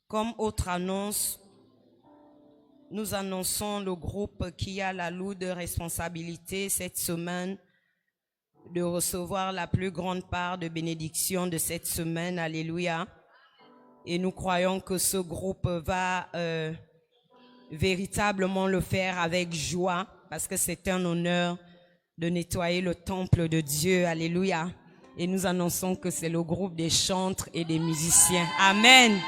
Comme autre annonce, nous annonçons le groupe qui a la lourde responsabilité cette semaine de recevoir la plus grande part de bénédiction de cette semaine. Alléluia. Et nous croyons que ce groupe va véritablement le faire avec joie parce que c'est un honneur de nettoyer le temple de Dieu. Alléluia. Et nous annonçons que c'est le groupe des chantres et des musiciens. Amen.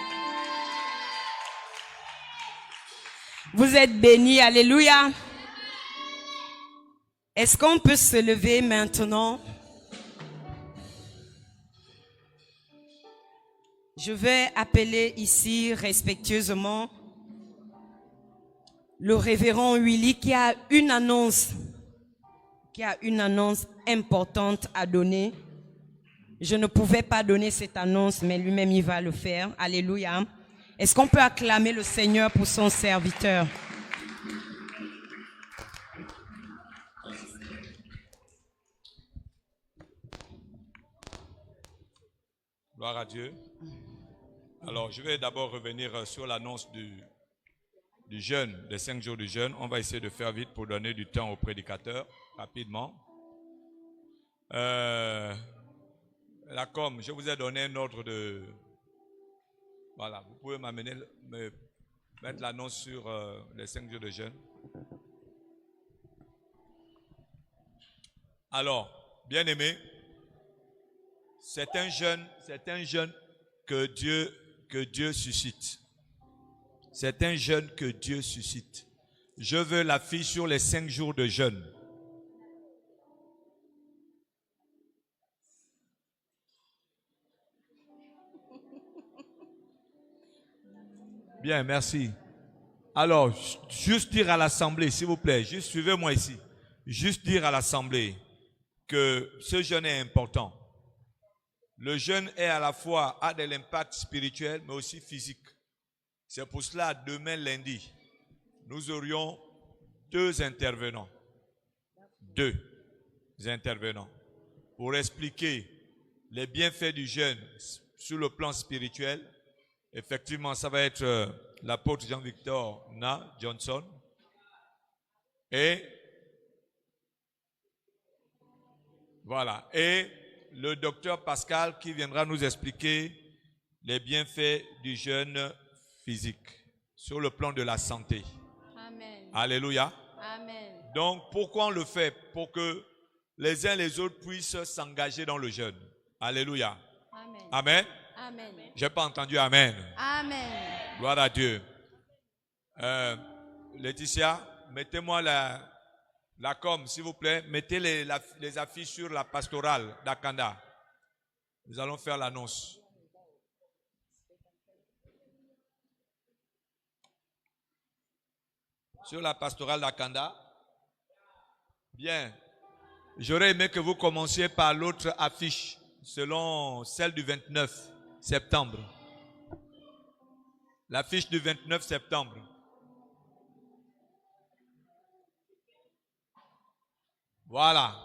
Vous êtes bénis. Alléluia. Est-ce qu'on peut se lever maintenant? Je vais appeler ici respectueusement le révérend Willy qui a une annonce importante à donner. Je ne pouvais pas donner cette annonce, mais lui-même il va le faire. Alléluia. Est-ce qu'on peut acclamer le Seigneur pour son serviteur? Gloire à Dieu. Alors, je vais d'abord revenir sur l'annonce du jeûne, des 5 jours du jeûne. On va essayer de faire vite pour donner du temps au prédicateur, rapidement. La com, je vous ai donné un ordre de... Voilà, vous pouvez mettre l'annonce sur les 5 jours de jeûne. Alors, bien aimé, c'est un jeûne que Dieu suscite. C'est un jeûne que Dieu suscite. Je veux l'affiche sur les 5 jours de jeûne. Bien, merci. Alors, juste dire à l'Assemblée, s'il vous plaît, juste suivez-moi ici. Juste dire à l'Assemblée que ce jeûne est important. Le jeûne est à la fois, a de l'impact spirituel, mais aussi physique. C'est pour cela, demain lundi, nous aurions 2 intervenants. 2 intervenants. Pour expliquer les bienfaits du jeûne sur le plan spirituel. Effectivement, ça va être l'apôtre Jean-Victor Na Johnson. Et voilà. Et le docteur Pascal qui viendra nous expliquer les bienfaits du jeûne physique sur le plan de la santé. Amen. Alléluia. Amen. Donc, pourquoi on le fait? Pour que les uns les autres puissent s'engager dans le jeûne. Alléluia. Amen. Amen. Amen. J'ai pas entendu Amen. Amen. Gloire à Dieu. Laetitia, mettez-moi la com, s'il vous plaît. Mettez les affiches sur la pastorale d'Akanda. Nous allons faire l'annonce. Sur la pastorale d'Akanda. Bien. J'aurais aimé que vous commenciez par l'autre affiche, selon celle du 29 septembre. L'affiche du 29 septembre. Voilà.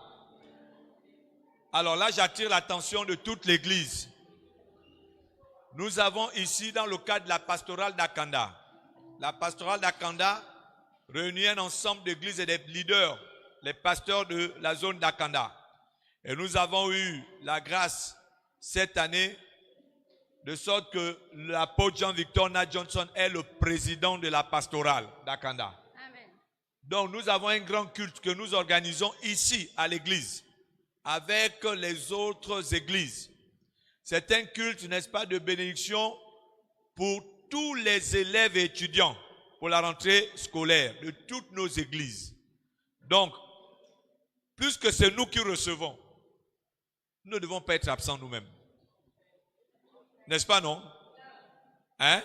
Alors là, j'attire l'attention de toute l'Église. Nous avons ici, dans le cadre de la pastorale d'Akanda, la pastorale d'Akanda réunit un ensemble d'églises et des leaders, les pasteurs de la zone d'Akanda. Et nous avons eu la grâce cette année, de sorte que l'apôtre Jean-Victor Na Johnson est le président de la pastorale d'Akanda. Donc nous avons un grand culte que nous organisons ici à l'église avec les autres églises. C'est un culte, n'est-ce pas, de bénédiction pour tous les élèves et étudiants pour la rentrée scolaire de toutes nos églises. Donc, puisque c'est nous qui recevons, nous ne devons pas être absents nous-mêmes. N'est-ce pas, non? Hein?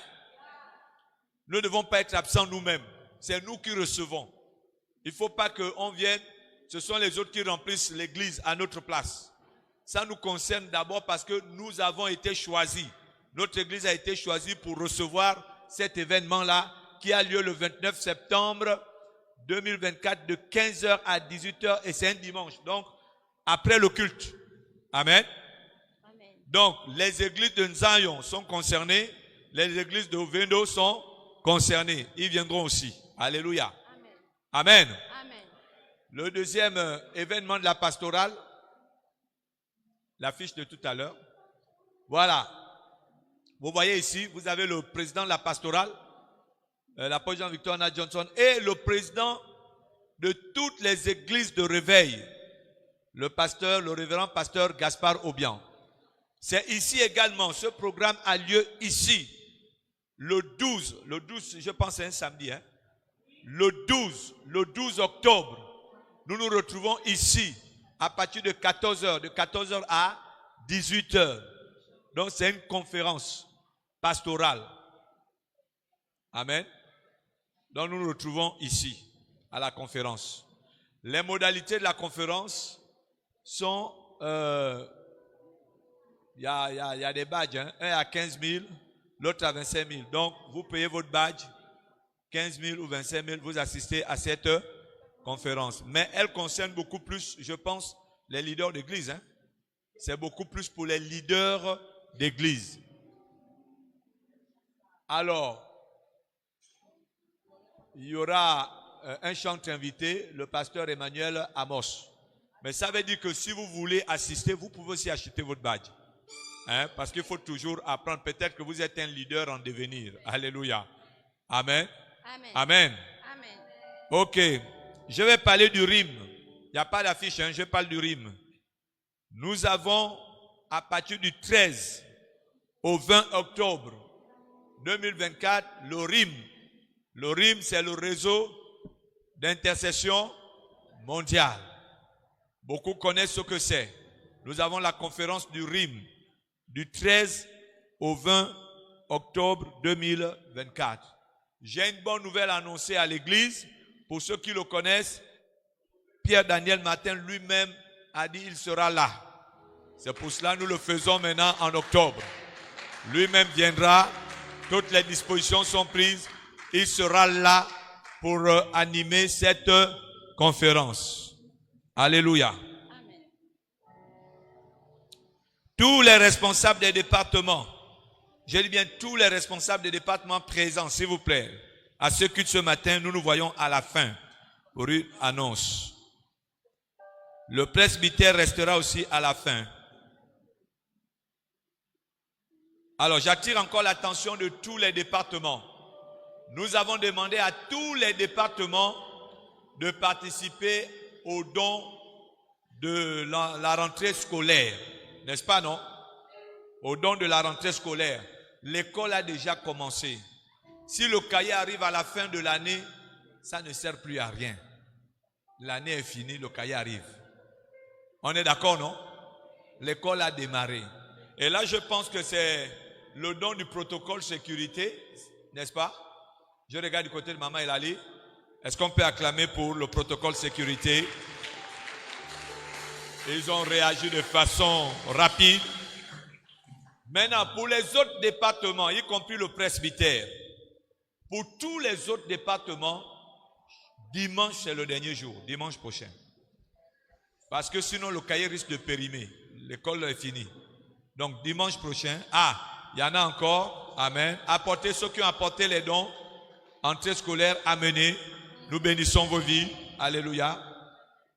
Nous ne devons pas être absents nous-mêmes. C'est nous qui recevons. Il ne faut pas qu'on vienne, ce sont les autres qui remplissent l'église à notre place. Ça nous concerne d'abord parce que nous avons été choisis. Notre église a été choisie pour recevoir cet événement-là qui a lieu le 29 septembre 2024 de 15h à 18h et c'est un dimanche. Donc, après le culte. Amen. Donc, les églises de Nzayon sont concernées les églises de Ovendo sont concernées. Ils viendront aussi. Alléluia. Amen. Amen. Amen. Le deuxième événement de la pastorale, l'affiche de tout à l'heure. Voilà. Vous voyez ici, vous avez le président de la pastorale, l'apôtre Jean-Victor Anna Johnson, et le président de toutes les églises de réveil, le révérend pasteur Gaspard Obian. C'est ici également, ce programme a lieu ici, le 12, je pense c'est un samedi, hein? Le 12 octobre, nous nous retrouvons ici à partir de 14h, de 14h à 18h. Donc c'est une conférence pastorale. Amen. Donc nous nous retrouvons ici à la conférence. Les modalités de la conférence sont, il y a des badges, hein? Un à 15 000, l'autre à 25 000. Donc vous payez votre badge, 15 000 ou 25 000, vous assistez à cette conférence. Mais elle concerne beaucoup plus, je pense, les leaders d'église. Hein? C'est beaucoup plus pour les leaders d'église. Alors, il y aura un chanteur invité, le pasteur Emmanuel Amos. Mais ça veut dire que si vous voulez assister, vous pouvez aussi acheter votre badge. Hein? Parce qu'il faut toujours apprendre. Peut-être que vous êtes un leader en devenir. Alléluia. Amen. Amen. Amen. Amen. Ok. Je vais parler du RIM. Il n'y a pas d'affiche, hein? Je parle du RIM. Nous avons, à partir du 13 au 20 octobre 2024, le RIM. Le RIM, c'est le réseau d'intercession mondiale. Beaucoup connaissent ce que c'est. Nous avons la conférence du RIM du 13 au 20 octobre 2024. J'ai une bonne nouvelle annoncée à l'église. Pour ceux qui le connaissent, Pierre-Daniel Martin lui-même a dit qu'il sera là. C'est pour cela que nous le faisons maintenant en octobre. Lui-même viendra. Toutes les dispositions sont prises. Il sera là pour animer cette conférence. Alléluia. Amen. Tous les responsables des départements, je dis bien tous les responsables des départements présents, s'il vous plaît. À ce culte ce matin, nous nous voyons à la fin pour une annonce. Le presbytère restera aussi à la fin. Alors, j'attire encore l'attention de tous les départements. Nous avons demandé à tous les départements de participer au don de la rentrée scolaire. N'est-ce pas, non? Au don de la rentrée scolaire. L'école a déjà commencé. Si le cahier arrive à la fin de l'année, ça ne sert plus à rien. L'année est finie, le cahier arrive. On est d'accord, non? L'école a démarré. Et là, je pense que c'est le don du protocole sécurité, n'est-ce pas? Je regarde du côté de Maman Elali. Est-ce qu'on peut acclamer pour le protocole sécurité? Ils ont réagi de façon rapide. Maintenant, pour les autres départements, y compris le presbytère, pour tous les autres départements, dimanche c'est le dernier jour, dimanche prochain. Parce que sinon le cahier risque de périmer. L'école est finie. Donc dimanche prochain, il y en a encore, amen. Apportez ceux qui ont apporté les dons, entrée scolaire, amenez. Nous bénissons vos vies, alléluia.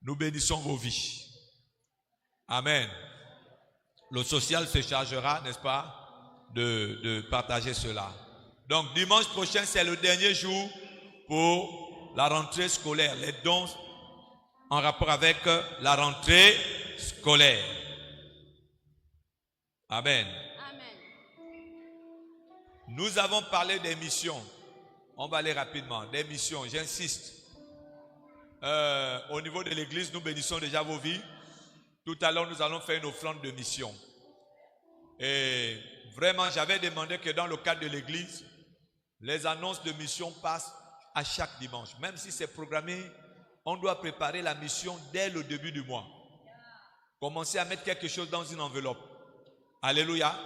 Nous bénissons vos vies. Amen. Le social se chargera, n'est-ce pas, de partager cela. Donc dimanche prochain, c'est le dernier jour pour la rentrée scolaire. Les dons en rapport avec la rentrée scolaire. Amen. Amen. Nous avons parlé des missions. On va aller rapidement. Des missions, j'insiste. Au niveau de l'église, nous bénissons déjà vos vies. Tout à l'heure, nous allons faire une offrande de mission. Et vraiment, j'avais demandé que dans le cadre de l'église, les annonces de mission passent à chaque dimanche. Même si c'est programmé, on doit préparer la mission dès le début du mois. Commencez à mettre quelque chose dans une enveloppe. Alléluia.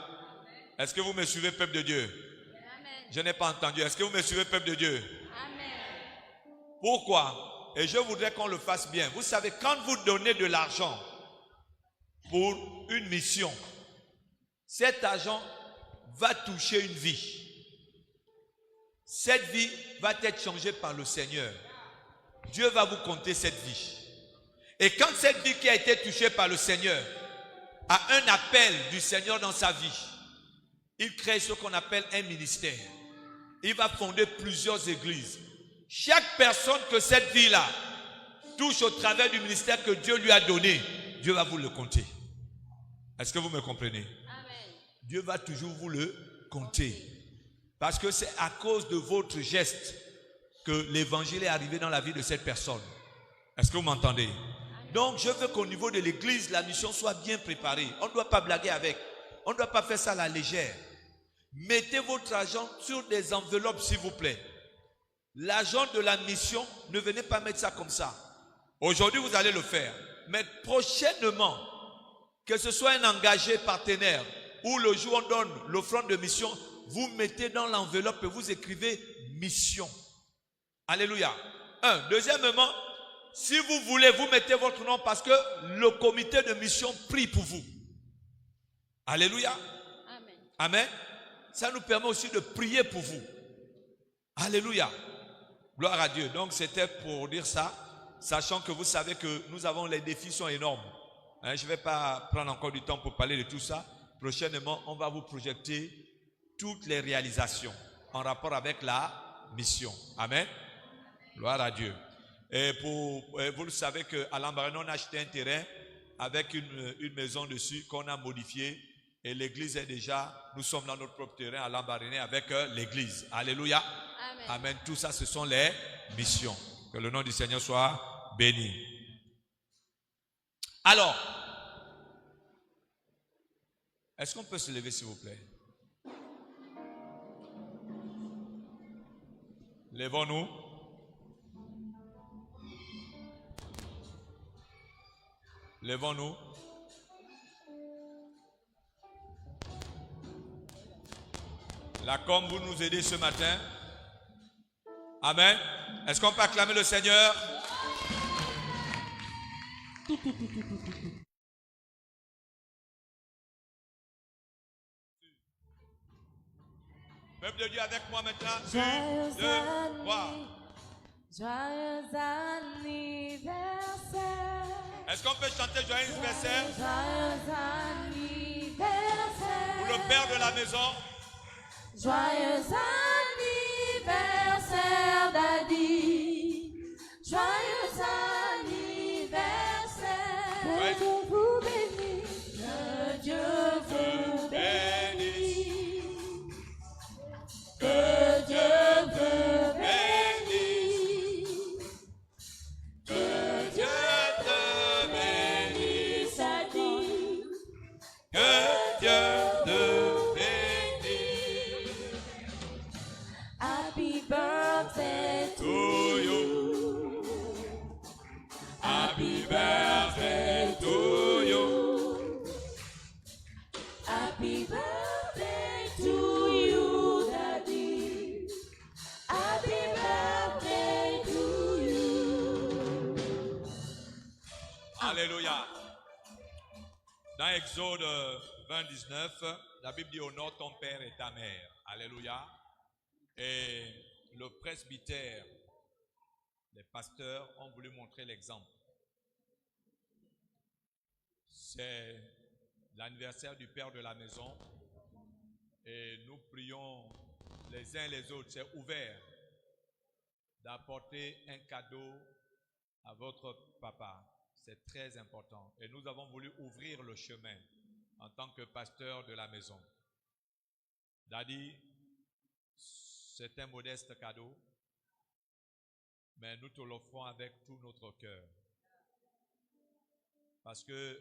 Est-ce que vous me suivez, peuple de Dieu? Amen. Je n'ai pas entendu. Est-ce que vous me suivez, peuple de Dieu? Amen. Pourquoi? Et je voudrais qu'on le fasse bien. Vous savez, quand vous donnez de l'argent pour une mission, cet argent va toucher une vie. cette vie va être changée par le Seigneur. Dieu va vous compter cette vie. Et quand cette vie qui a été touchée par le Seigneur a un appel du Seigneur dans sa vie, il crée ce qu'on appelle un ministère. Il va fonder plusieurs églises. Chaque personne que cette vie-là touche au travers du ministère que Dieu lui a donné, Dieu va vous le compter. Est-ce que vous me comprenez? Amen. Dieu va toujours vous le compter. Parce que c'est à cause de votre geste que l'évangile est arrivé dans la vie de cette personne. Est-ce que vous m'entendez? Donc je veux qu'au niveau de l'église, la mission soit bien préparée. On ne doit pas blaguer avec. On ne doit pas faire ça à la légère. Mettez votre argent sur des enveloppes, s'il vous plaît. L'argent de la mission, ne venez pas mettre ça comme ça. Aujourd'hui, vous allez le faire. Mais prochainement, que ce soit un engagé partenaire ou le jour où on donne l'offrande de mission, vous mettez dans l'enveloppe et vous écrivez mission. Alléluia. Deuxièmement, si vous voulez, vous mettez votre nom parce que le comité de mission prie pour vous. Alléluia. Amen. Amen. Ça nous permet aussi de prier pour vous. Alléluia. Gloire à Dieu. Donc c'était pour dire ça, sachant que vous savez que nous avons les défis sont énormes. Je ne vais pas prendre encore du temps pour parler de tout ça. Prochainement, on va vous projeter toutes les réalisations en rapport avec la mission. Amen. Gloire à Dieu. Et vous le savez qu'à Lambaréné, on a acheté un terrain avec une maison dessus qu'on a modifiée. Et l'église est déjà, nous sommes dans notre propre terrain à Lambaréné avec l'église. Alléluia. Amen. Amen. Tout ça, ce sont les missions. Que le nom du Seigneur soit béni. Alors, est-ce qu'on peut se lever, s'il vous plaît? Levons-nous. Levons-nous. La com, vous nous aidez ce matin. Amen. Est-ce qu'on peut acclamer le Seigneur? Peuple de Dieu avec moi maintenant. Joyeux 2, 3. Joyeux anniversaire. Est-ce qu'on peut chanter joyeux anniversaire Joyeux anniversaire. pour le père de la maison? Joyeux anniversaire, Daddy. Joyeux anniversaire. Ouais. Que Dieu vous bénisse. Que Dieu vous bénisse. Que Dieu vous bénisse. Que Dieu te bénisse. Daddy. Que Dieu te bénisse. Happy birthday To you. Happy birthday to you. Happy birthday to you, Daddy. Happy birthday to you. Alléluia. Dans Exode 20-19, la Bible dit honore ton père et ta mère. Alléluia. Et le presbytère, les pasteurs ont voulu montrer l'exemple. C'est l'anniversaire du père de la maison et nous prions les uns les autres, c'est ouvert, d'apporter un cadeau à votre papa. C'est très important. Et nous avons voulu ouvrir le chemin en tant que pasteur de la maison. Daddy, c'est un modeste cadeau, mais nous te l'offrons avec tout notre cœur. Parce que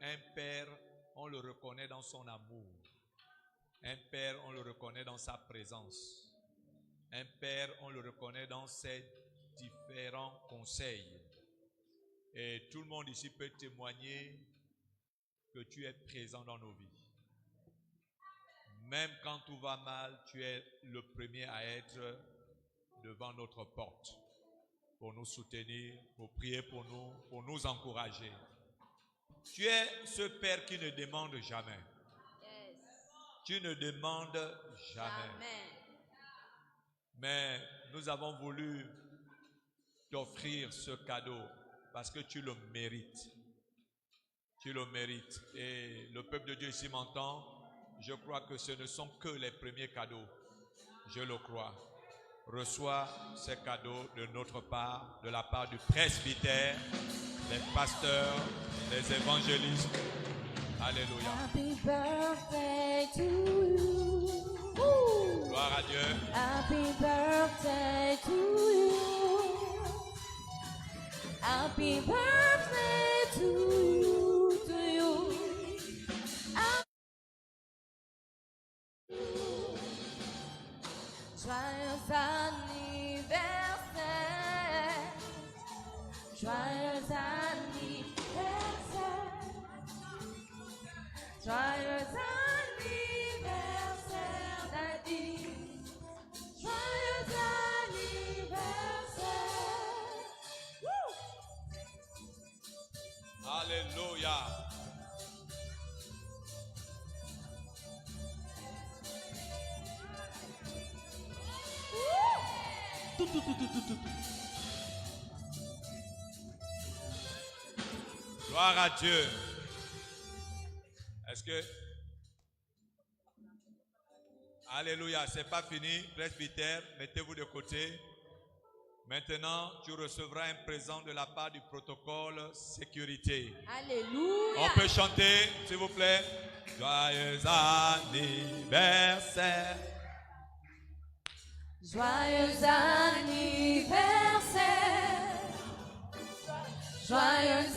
un père, on le reconnaît dans son amour. Un père, on le reconnaît dans sa présence. Un père, on le reconnaît dans ses différents conseils. Et tout le monde ici peut témoigner que tu es présent dans nos vies. Même quand tout va mal, tu es le premier à être devant notre porte pour nous soutenir, pour prier pour nous encourager. Tu es ce père qui ne demande jamais. Yes. Tu ne demandes jamais. Amen. Mais nous avons voulu t'offrir ce cadeau parce que tu le mérites. Tu le mérites. Et le peuple de Dieu ici m'entend. Je crois que ce ne sont que les premiers cadeaux. Je le crois. Reçois ces cadeaux de notre part, de la part du presbytère, des pasteurs, des évangélistes. Alléluia. Happy birthday to you. Woo! Gloire à Dieu. Happy birthday to you. Happy birthday to you, to you. Joyeux anniversaire. Joyeux anniversaire. Joyeux anniversaire, Daddy. Joyeux anniversaire. Woo! Alléluia. Gloire à Dieu. Est-ce que... Alléluia, c'est pas fini. Presbytère, mettez-vous de côté. Maintenant, tu recevras un présent de la part du protocole sécurité. Alléluia. On peut chanter, s'il vous plaît. Joyeux anniversaire. Joyeux anniversaire. Joyeux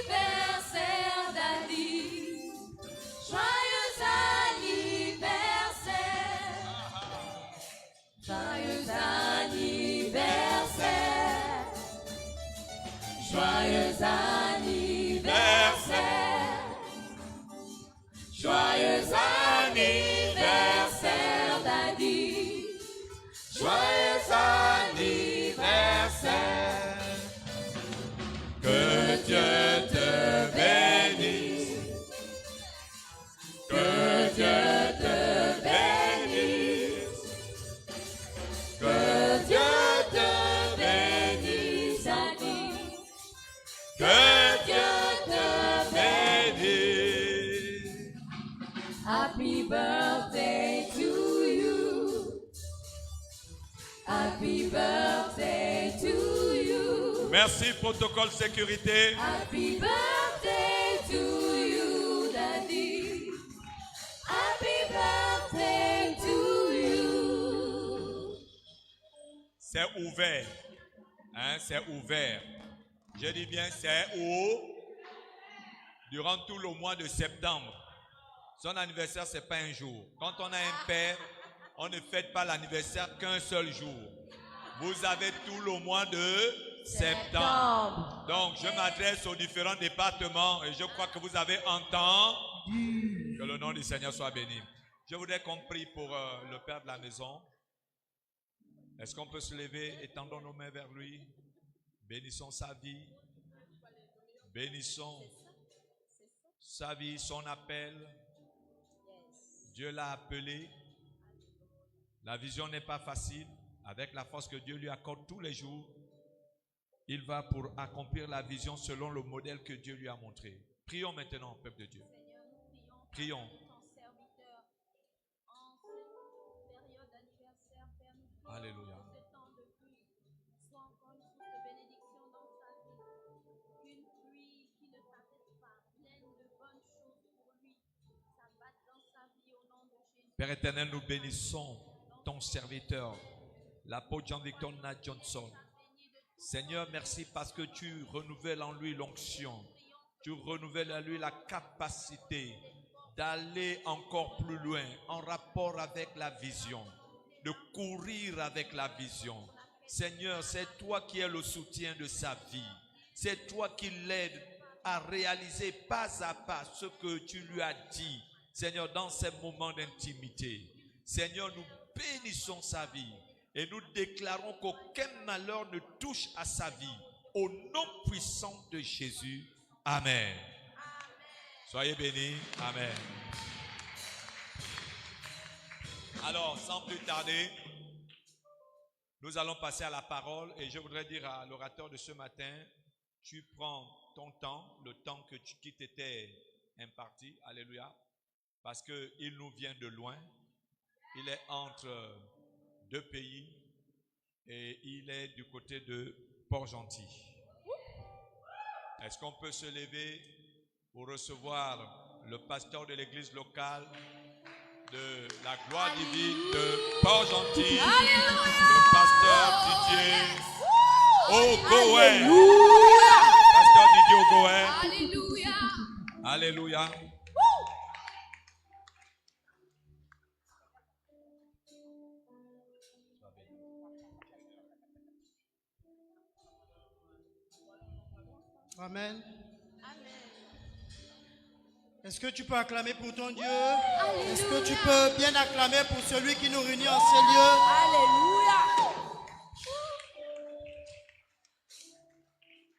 anniversaire, Daddy. Joyeux anniversaire. Joyeux anniversaire. Joyeux anniversaire. Joyeux anniversaire, Daddy. Joyeux anniversaire. Que Dieu te bénisse. Que Dieu te bénisse. Que Dieu te bénisse. Daddy. Que Dieu te bénisse. Happy birthday to you. Happy birthday to you. Merci, protocole sécurité. Happy birthday to you, Daddy. Happy birthday to you. C'est ouvert. Hein, c'est ouvert. Je dis bien, c'est durant tout le mois de septembre. Son anniversaire, c'est pas un jour. Quand on a un père, on ne fête pas l'anniversaire qu'un seul jour. Vous avez tout le mois de septembre. Donc, je m'adresse aux différents départements et je crois que vous avez entendu. Que le nom du Seigneur soit béni. Je voudrais qu'on prie pour le père de la maison. Est-ce qu'on peut se lever, étendons nos mains vers lui. Bénissons sa vie. Bénissons sa vie, son appel. Dieu l'a appelé. La vision n'est pas facile. Avec la force que Dieu lui accorde tous les jours, il va pour accomplir la vision selon le modèle que Dieu lui a montré. Prions maintenant, peuple de Dieu. Prions. Alléluia. Père éternel, nous bénissons ton serviteur, l'apôtre Jean-Victor Nat Johnson. Seigneur, merci parce que tu renouvelles en lui l'onction. Tu renouvelles en lui la capacité d'aller encore plus loin en rapport avec la vision, de courir avec la vision. Seigneur, c'est toi qui es le soutien de sa vie. C'est toi qui l'aide à réaliser pas à pas ce que tu lui as dit. Seigneur, dans ces moments d'intimité, Seigneur, nous bénissons sa vie et nous déclarons qu'aucun malheur ne touche à sa vie. Au nom puissant de Jésus. Amen. Soyez bénis. Amen. Alors, sans plus tarder, Nous allons passer à la parole et je voudrais dire à l'orateur de ce matin, tu prends ton temps, le temps qui t'était imparti, alléluia, parce qu'il nous vient de loin, il est entre deux pays et il est du côté de Port-Gentil. Est-ce qu'on peut se lever pour recevoir le pasteur de l'église locale de la gloire divine de Port-Gentil, le pasteur Didier Ogoé. Pasteur Didier Ogoé. Alléluia. Alléluia. Amen. Est-ce que tu peux acclamer pour ton Dieu? Alléluia. Est-ce que tu peux bien acclamer pour celui qui nous réunit en ces lieux? Alléluia.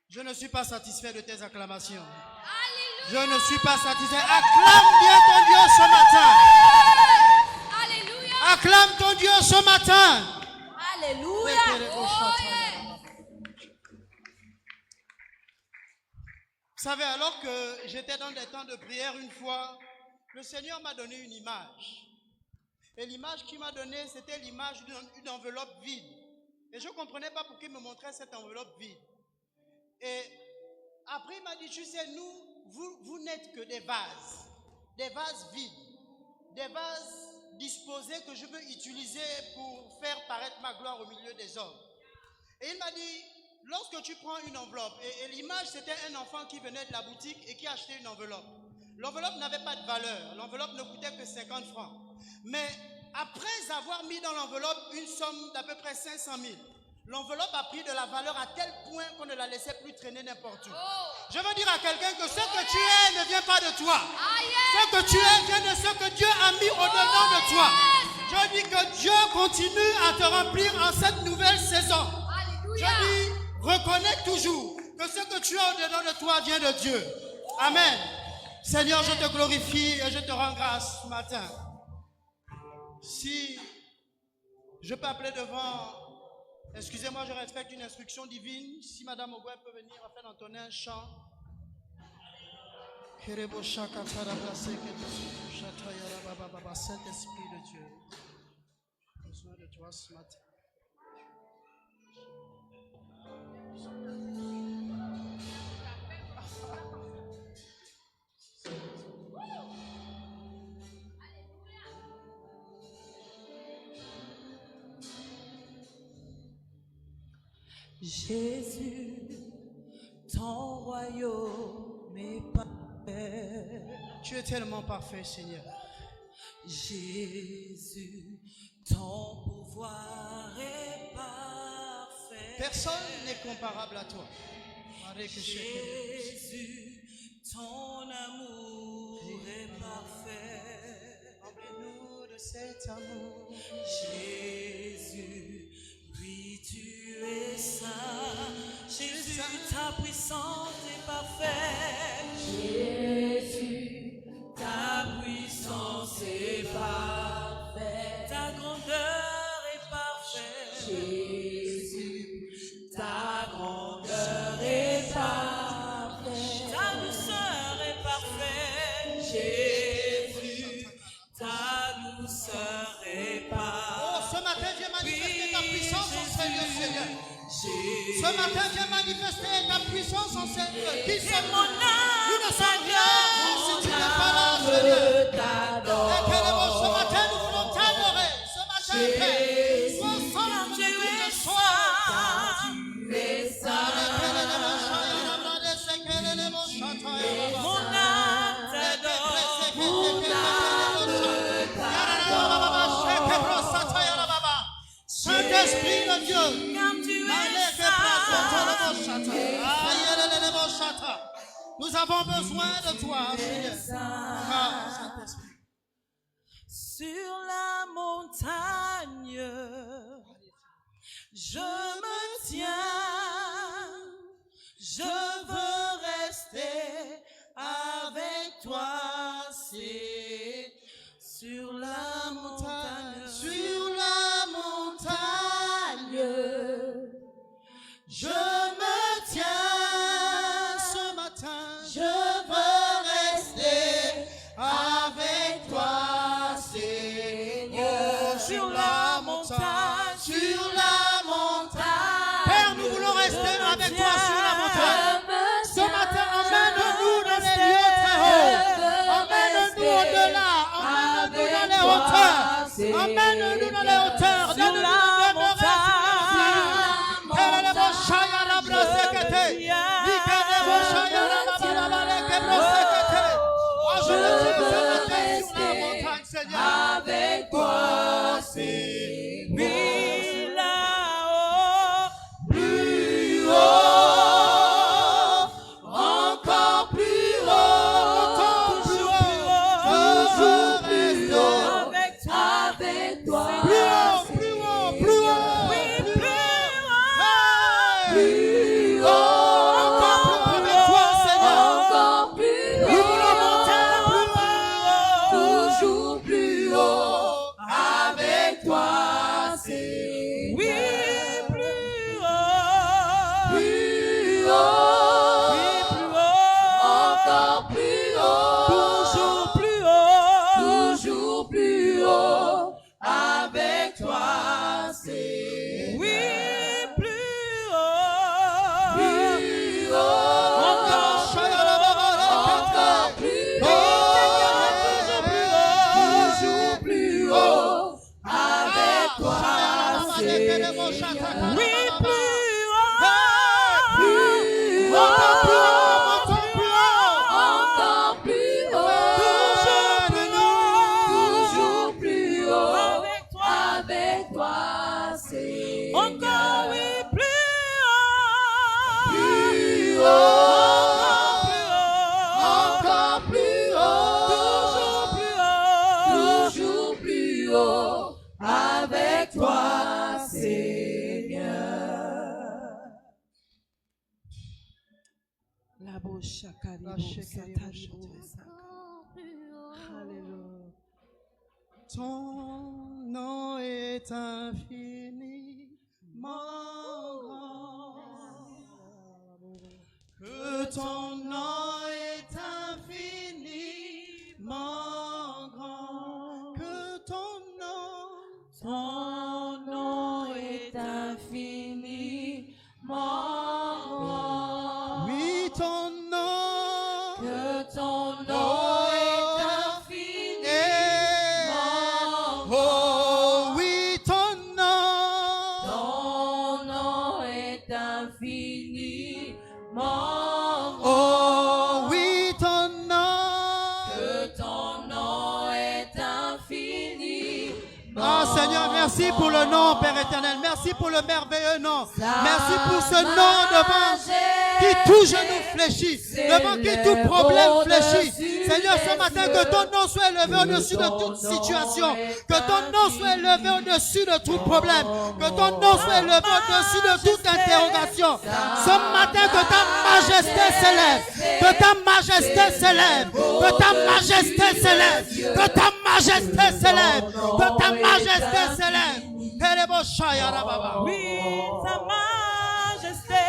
Je ne suis pas satisfait de tes acclamations. Alléluia. Je ne suis pas satisfait. Acclame bien ton Dieu ce matin. Alléluia. Acclame ton Dieu ce matin. Alléluia. Vous savez, alors que j'étais dans des temps de prière une fois, le Seigneur m'a donné une image. Et l'image qu'il m'a donnée, c'était l'image d'une enveloppe vide. Et je ne comprenais pas pourquoi il me montrait cette enveloppe vide. Et après, il m'a dit, tu sais, vous n'êtes que des vases vides, des vases disposés que je veux utiliser pour faire paraître ma gloire au milieu des hommes. Et il m'a dit, lorsque tu prends une enveloppe, et l'image c'était un enfant qui venait de la boutique et qui achetait une enveloppe. L'enveloppe n'avait pas de valeur, l'enveloppe ne coûtait que 50 francs. Mais après avoir mis dans l'enveloppe une somme d'à peu près 500 000, l'enveloppe a pris de la valeur à tel point qu'on ne la laissait plus traîner n'importe où. Je veux dire à quelqu'un que ce que tu es ne vient pas de toi. Ce que tu es vient de ce que Dieu a mis au-dedans de toi. Je dis que Dieu continue à te remplir en cette nouvelle saison. Je dis, reconnais toujours que ce que tu as au-dedans de toi vient de Dieu. Amen. Seigneur, je te glorifie et je te rends grâce ce matin. Si je peux appeler devant, excusez-moi, je respecte une instruction divine. Si Madame Ogoé peut venir afin d'entonner un chant. Saint-Esprit de Dieu, j'ai besoin de toi ce matin. Jésus, ton royaume est parfait. Tu es tellement parfait, Seigneur. Jésus, ton pouvoir est parfait. Personne n'est comparable à toi. Jésus, ton amour est parfait. Remplis-nous de cet amour. Jésus, oui, tu es saint. Jésus, ta puissance est parfaite. Jésus, ta puissance est parfaite. Ta grandeur est parfaite. Jésus, ta grandeur est parfaite. Ta douceur est parfaite. Jésus, ta douceur est parfaite. Oh, ce matin, viens manifester ta puissance en ces lieux, Seigneur. Ce matin, viens manifester ta puissance en ces lieux. Qui sommes-nous? Nous ne sommes rien si tu n'es pas là, Seigneur. Ce matin, nous voulons t'adorer. Ce matin, Père, sois ensemble de tout le soir. Tu es saint. Mon âme t'adore. Mon âme t'adore. Saint-Esprit de Dieu, Comme tu es saint. nous avons besoin de toi, Seigneur. Ah, Saint-Esprit. Sur la montagne, je me tiens, je veux rester avec toi, c'est sur la montagne, Sur la montagne, Je me tiens ce matin. Je veux rester avec toi, Seigneur. Sur la montagne. Sur la montagne. Père, nous voulons rester avec toi sur la montagne. Ce matin, emmène-nous dans les lieux très hauts. Emmène-nous au-delà. Emmène-nous dans les hauteurs. Emmène-nous dans les hauteurs. Donne-nous de demeurer je veux rester sur la montagne, Seigneur. Avec toi, Seigneur. Oui, là-haut, Plus haut, encore plus haut, toujours plus haut, avec toi. avec toi. Plus haut, plus haut, plus haut. Oui, plus Plus haut, Encore plus haut avec toi, Seigneur. encore plus Nous voulons haut, monter plus haut. toujours plus haut, avec toi, Seigneur. Oui, plus haut. Plus haut, Oui, plus haut. encore plus haut, Toujours plus haut. toujours plus haut, avec toi, Seigneur. Oui, plus haut. Plus haut, Encore encore plus haut, toujours plus haut, avec toi, Seigneur. Oui, plus haut. Plus haut, encore plus haut, toujours plus haut, Avec toi. avec toi, Seigneur. Encore, oui, plus Plus haut. haut, Encore plus haut. encore plus haut, Toujours plus haut. toujours plus haut, avec toi, Seigneur. La bouche à Alléluia. Ton nom est infiniment grand. Que ton nom est infiniment grand. Que ton nom. Ton nom est infiniment grand. Oui, ton nom. Que ton nom est infiniment grand. Oh, oui, ton nom. Ton nom est infiniment grand. Oh, oui, ton nom. Que ton nom est infiniment. Ah, Seigneur, merci pour le nom, Père éternel. Merci pour le merveilleux nom. Merci pour ce nom devant qui tout genou fléchit, devant qui tout problème fléchit. Seigneur, ce matin, que ton nom soit élevé au-dessus de toute situation. Que ton nom soit élevé au-dessus de tout problème. Que ton nom soit élevé au-dessus de toute interrogation. Ce matin, que ta majesté s'élève. Que ta majesté s'élève. Que ta majesté s'élève. Que ta majesté s'élève. Que ta majesté s'élève. Oui, sa majesté.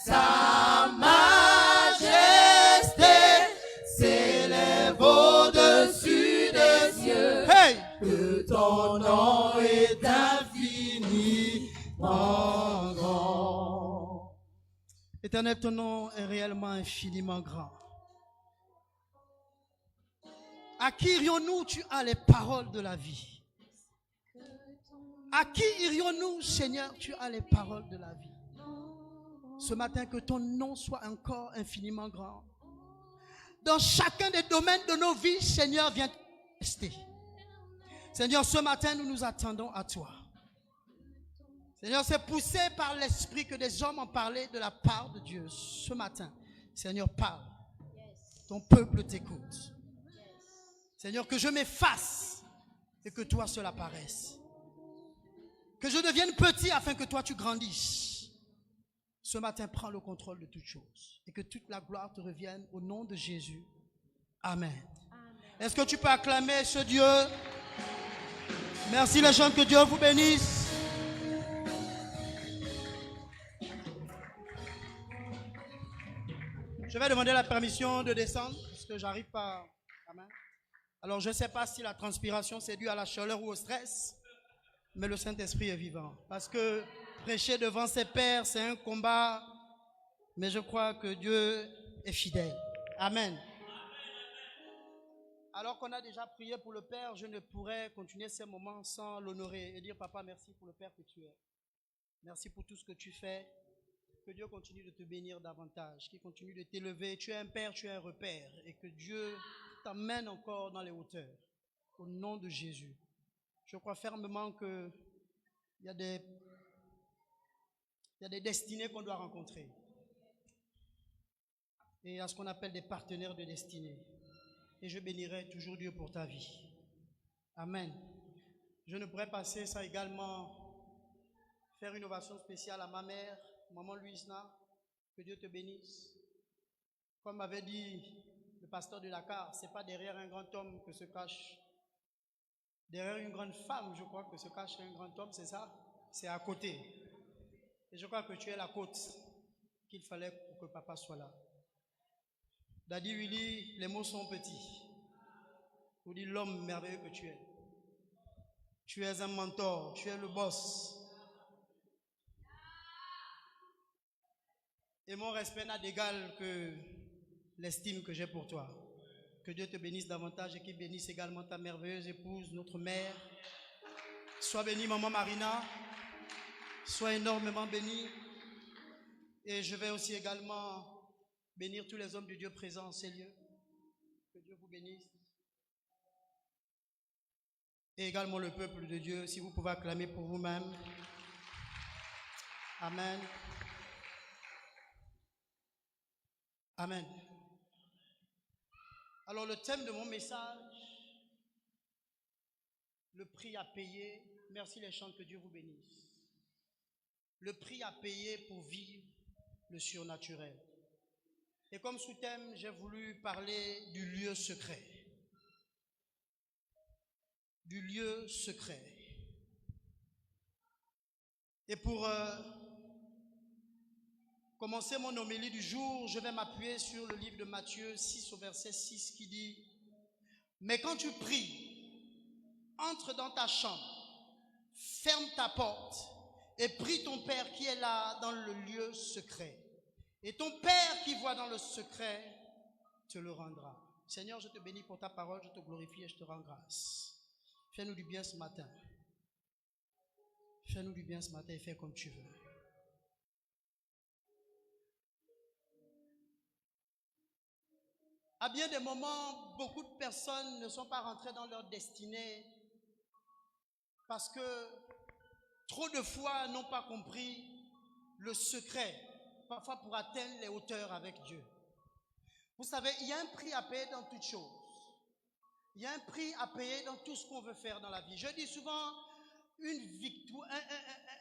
Sa majesté s'élève au-dessus des cieux. Hey! Que ton nom est Infiniment grand. Éternel, ton nom est réellement infiniment grand. À qui irions-nous? Tu as les paroles de la vie. À qui irions-nous, Seigneur? Tu as les paroles de la vie. Ce matin, que ton nom soit encore infiniment grand. Dans chacun des domaines de nos vies, Seigneur, viens te tester. Seigneur, ce matin, nous nous attendons à toi. Seigneur, c'est poussé par l'Esprit que des hommes ont parlé de la part de Dieu. Ce matin, Seigneur, parle. Ton peuple t'écoute. Seigneur, que je m'efface et que toi seul apparaisse. Que je devienne petit afin que toi tu grandisses. Ce matin, prends le contrôle de toutes choses. Et que toute la gloire te revienne au nom de Jésus. Amen. Est-ce que tu peux acclamer ce Dieu? Merci les gens, que Dieu vous bénisse. Je vais demander la permission de descendre parce que j'arrive pas. Amen. Alors, je ne sais pas si la transpiration c'est dû à la chaleur ou au stress, mais le Saint-Esprit est vivant. Parce que prêcher devant ses pairs, c'est un combat, mais je crois que Dieu est fidèle. Amen. Alors qu'on a déjà prié pour le Père, je ne pourrais continuer ces moments sans l'honorer et dire, Papa, merci pour le Père que tu es. Merci pour tout ce que tu fais. Que Dieu continue de te bénir davantage, qu'il continue de t'élever. Tu es un Père, tu es un repère, et que Dieu t'emmène encore dans les hauteurs. Au nom de Jésus. Je crois fermement qu'il y a des destinées qu'on doit rencontrer. Et à ce qu'on appelle des partenaires de destinée. Et je bénirai toujours Dieu pour ta vie. Amen. Je ne pourrais passer ça également, faire une ovation spéciale à ma mère, maman Louisna, que Dieu te bénisse. Comme avait dit le pasteur de Dakar, ce n'est pas derrière un grand homme que se cache, derrière une grande femme, je crois que se cache un grand homme, c'est ça? C'est à côté. Et je crois que tu es la côte qu'il fallait pour que papa soit là. Daddy Willy, les mots sont petits. Vous dites l'homme merveilleux que tu es. Tu es un mentor, tu es le boss. Et mon respect n'a d'égal que l'estime que j'ai pour toi. Que Dieu te bénisse davantage et qu'il bénisse également ta merveilleuse épouse, notre mère. Sois bénie, maman Marina. Sois énormément bénie. Et je vais aussi également bénir tous les hommes de Dieu présents en ces lieux. Que Dieu vous bénisse. Et également le peuple de Dieu, si vous pouvez acclamer pour vous-même. Amen. Amen. Alors le thème de mon message, le prix à payer. Merci les chants, que Dieu vous bénisse. Le prix à payer pour vivre le surnaturel. Et comme sous-thème, j'ai voulu parler du lieu secret. Du lieu secret. Et pour commencer mon homélie du jour, je vais m'appuyer sur le livre de Matthieu 6 au verset 6 qui dit « Mais quand tu pries, entre dans ta chambre, ferme ta porte et prie ton Père qui est là dans le lieu secret. Et ton Père qui voit dans le secret te le rendra. » Seigneur, je te bénis pour ta parole, je te glorifie et je te rends grâce. Fais-nous du bien ce matin. Fais-nous du bien ce matin et fais comme tu veux. À bien des moments, beaucoup de personnes ne sont pas rentrées dans leur destinée parce que trop de fois n'ont pas compris le secret, parfois pour atteindre les hauteurs avec Dieu. Vous savez, il y a un prix à payer dans toutes choses. Il y a un prix à payer dans tout ce qu'on veut faire dans la vie. Je dis souvent,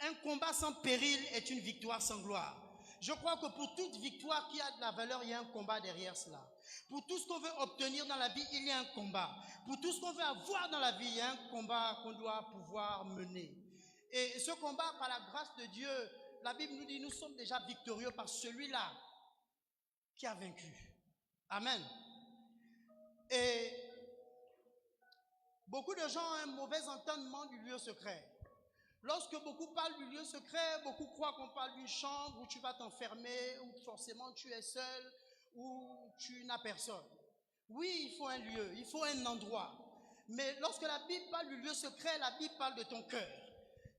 un combat sans péril est une victoire sans gloire. Je crois que pour toute victoire qui a de la valeur, il y a un combat derrière cela. Pour tout ce qu'on veut obtenir dans la vie, il y a un combat. Pour tout ce qu'on veut avoir dans la vie, il y a un combat qu'on doit pouvoir mener. Et ce combat, par la grâce de Dieu, la Bible nous dit, nous sommes déjà victorieux par celui-là qui a vaincu. Amen. Et beaucoup de gens ont un mauvais entendement du lieu secret. Lorsque beaucoup parlent du lieu secret, beaucoup croient qu'on parle d'une chambre où tu vas t'enfermer, où forcément tu es seul, où tu n'as personne. Oui, il faut un lieu, il faut un endroit. Mais lorsque la Bible parle du lieu secret, la Bible parle de ton cœur.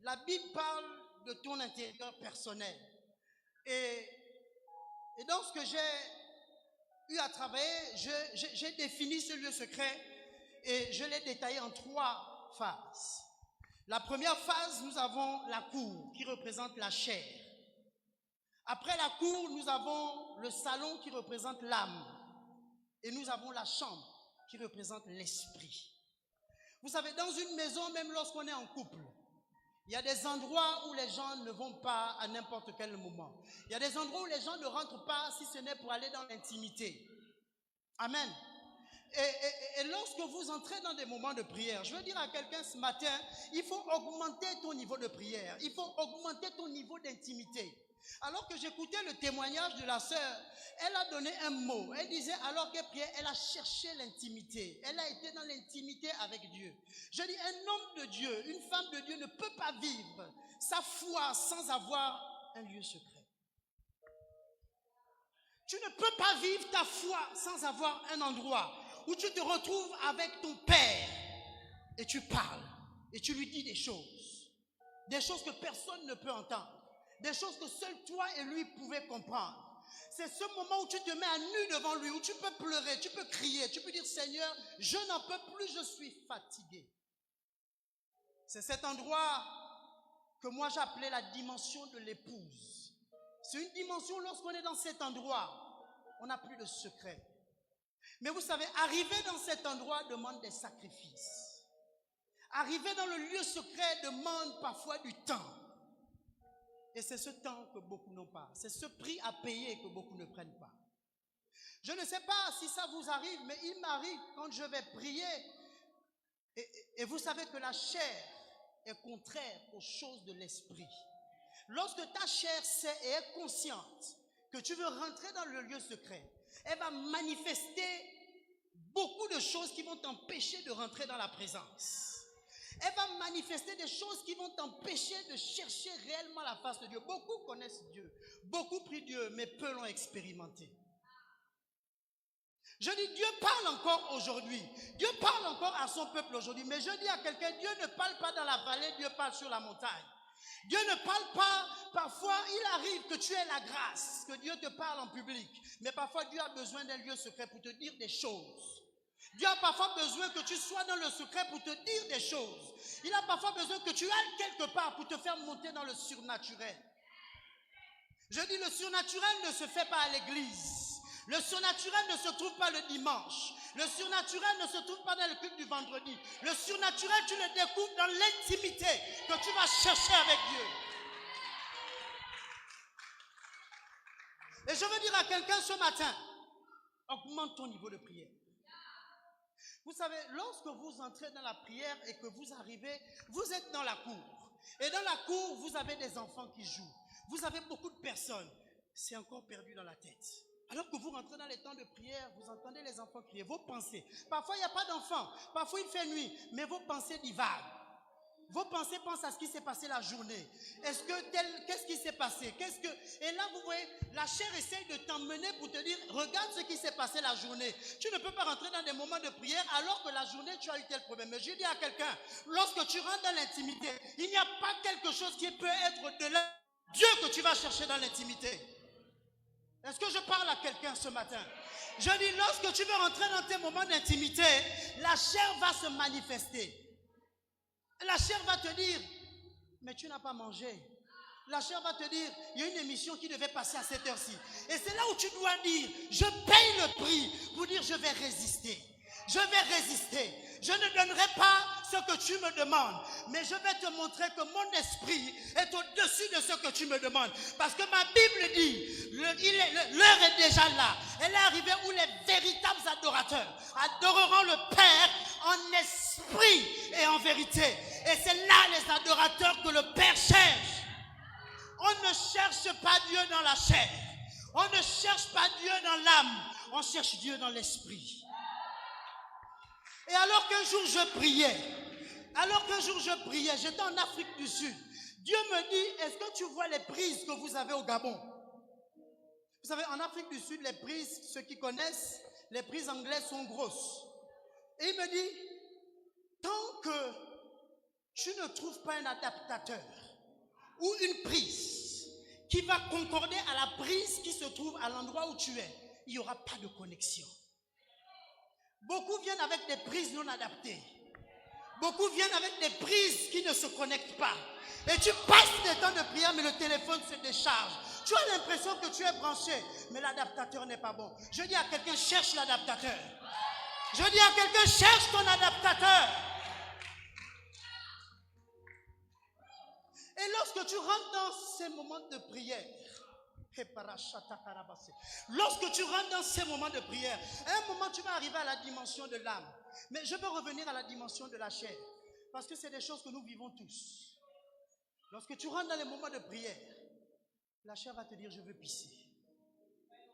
La Bible parle de ton intérieur personnel. Et dans ce que j'ai eu à travailler, j'ai défini ce lieu secret et je l'ai détaillé en 3 phases. La première phase, nous avons la cour qui représente la chair. Après la cour, nous avons le salon qui représente l'âme. Et nous avons la chambre qui représente l'esprit. Vous savez, dans une maison, même lorsqu'on est en couple, il y a des endroits où les gens ne vont pas à n'importe quel moment. Il y a des endroits où les gens ne rentrent pas si ce n'est pour aller dans l'intimité. Amen. Et lorsque vous entrez dans des moments de prière, je veux dire à quelqu'un ce matin, il faut augmenter ton niveau de prière. Il faut augmenter ton niveau d'intimité. Alors que j'écoutais le témoignage de la sœur, elle a donné un mot. Elle disait alors qu'elle priait, elle a cherché l'intimité. Elle a été dans l'intimité avec Dieu. Je dis, un homme de Dieu, une femme de Dieu ne peut pas vivre sa foi sans avoir un lieu secret. Tu ne peux pas vivre ta foi sans avoir un endroit où tu te retrouves avec ton Père et tu parles et tu lui dis des choses que personne ne peut entendre, des choses que seul toi et lui pouvaient comprendre. C'est ce moment où tu te mets à nu devant lui, où tu peux pleurer, tu peux crier, tu peux dire Seigneur, je n'en peux plus, je suis fatigué. C'est cet endroit que moi j'appelais la dimension de l'épouse. C'est une dimension, lorsqu'on est dans cet endroit, on n'a plus de secret. Mais vous savez, arriver dans cet endroit demande des sacrifices. Arriver dans le lieu secret demande parfois du temps. Et c'est ce temps que beaucoup n'ont pas. C'est ce prix à payer que beaucoup ne prennent pas. Je ne sais pas si ça vous arrive, mais il m'arrive quand je vais prier. Et vous savez que la chair est contraire aux choses de l'esprit. Lorsque ta chair sait et est consciente que tu veux rentrer dans le lieu secret, elle va manifester beaucoup de choses qui vont t'empêcher de rentrer dans la présence. Elle va manifester des choses qui vont t'empêcher de chercher réellement la face de Dieu. Beaucoup connaissent Dieu, beaucoup prient Dieu, mais peu l'ont expérimenté. Je dis, Dieu parle encore aujourd'hui. Dieu parle encore à son peuple aujourd'hui. Mais je dis à quelqu'un, Dieu ne parle pas dans la vallée, Dieu parle sur la montagne. Dieu ne parle pas, parfois il arrive que tu aies la grâce, que Dieu te parle en public. Mais parfois Dieu a besoin d'un lieu secret pour te dire des choses. Dieu a parfois besoin que tu sois dans le secret pour te dire des choses. Il a parfois besoin que tu ailles quelque part pour te faire monter dans le surnaturel. Je dis, le surnaturel ne se fait pas à l'église. Le surnaturel ne se trouve pas le dimanche. Le surnaturel ne se trouve pas dans le culte du vendredi. Le surnaturel, tu le découvres dans l'intimité que tu vas chercher avec Dieu. Et je veux dire à quelqu'un ce matin, augmente ton niveau de prière. Vous savez, lorsque vous entrez dans la prière et que vous arrivez, vous êtes dans la cour. Et dans la cour, vous avez des enfants qui jouent. Vous avez beaucoup de personnes. C'est encore perdu dans la tête. Alors que vous rentrez dans les temps de prière, vous entendez les enfants crier, vos pensées. Parfois, il n'y a pas d'enfants. Parfois, il fait nuit. Mais vos pensées divaguent. Vos pensées pensent à ce qui s'est passé la journée. Qu'est-ce qui s'est passé? Et là, vous voyez, la chair essaye de t'emmener pour te dire, regarde ce qui s'est passé la journée. Tu ne peux pas rentrer dans des moments de prière alors que la journée, tu as eu tel problème. Mais je dis à quelqu'un, lorsque tu rentres dans l'intimité, il n'y a pas quelque chose qui peut être de là. Dieu que tu vas chercher dans l'intimité. Est-ce que je parle à quelqu'un ce matin? Je dis, lorsque tu veux rentrer dans tes moments d'intimité, la chair va se manifester. La chair va te dire, mais tu n'as pas mangé. La chair va te dire, il y a une émission qui devait passer à cette heure-ci. Et c'est là où tu dois dire, je paye le prix pour dire, je vais résister. Je vais résister. Je ne donnerai pas ce que tu me demandes. Mais je vais te montrer que mon esprit est au-dessus de ce que tu me demandes. Parce que ma Bible dit, l'heure est déjà là. Elle est arrivée où les véritables adorateurs adoreront le Père en esprit et en vérité. Et c'est là les adorateurs que le Père cherche. On ne cherche pas Dieu dans la chair. On ne cherche pas Dieu dans l'âme. On cherche Dieu dans l'esprit. Et alors qu'un jour je priais, j'étais en Afrique du Sud. Dieu me dit, est-ce que tu vois les prises que vous avez au Gabon? Vous savez, en Afrique du Sud, les prises, ceux qui connaissent, les prises anglaises sont grosses. Et il me dit, tant que tu ne trouves pas un adaptateur ou une prise qui va concorder à la prise qui se trouve à l'endroit où tu es, il n'y aura pas de connexion. Beaucoup viennent avec des prises non adaptées. Beaucoup viennent avec des prises qui ne se connectent pas. Et tu passes des temps de prière, mais le téléphone se décharge. Tu as l'impression que tu es branché, mais l'adaptateur n'est pas bon. Je dis à quelqu'un, cherche l'adaptateur. Je dis à quelqu'un, cherche ton adaptateur. Et lorsque tu rentres dans ces moments de prière, Lorsque tu rentres dans ces moments de prière, à un moment tu vas arriver à la dimension de l'âme. Mais je veux revenir à la dimension de la chair. Parce que c'est des choses que nous vivons tous. Lorsque tu rentres dans les moments de prière, la chair va te dire je veux pisser.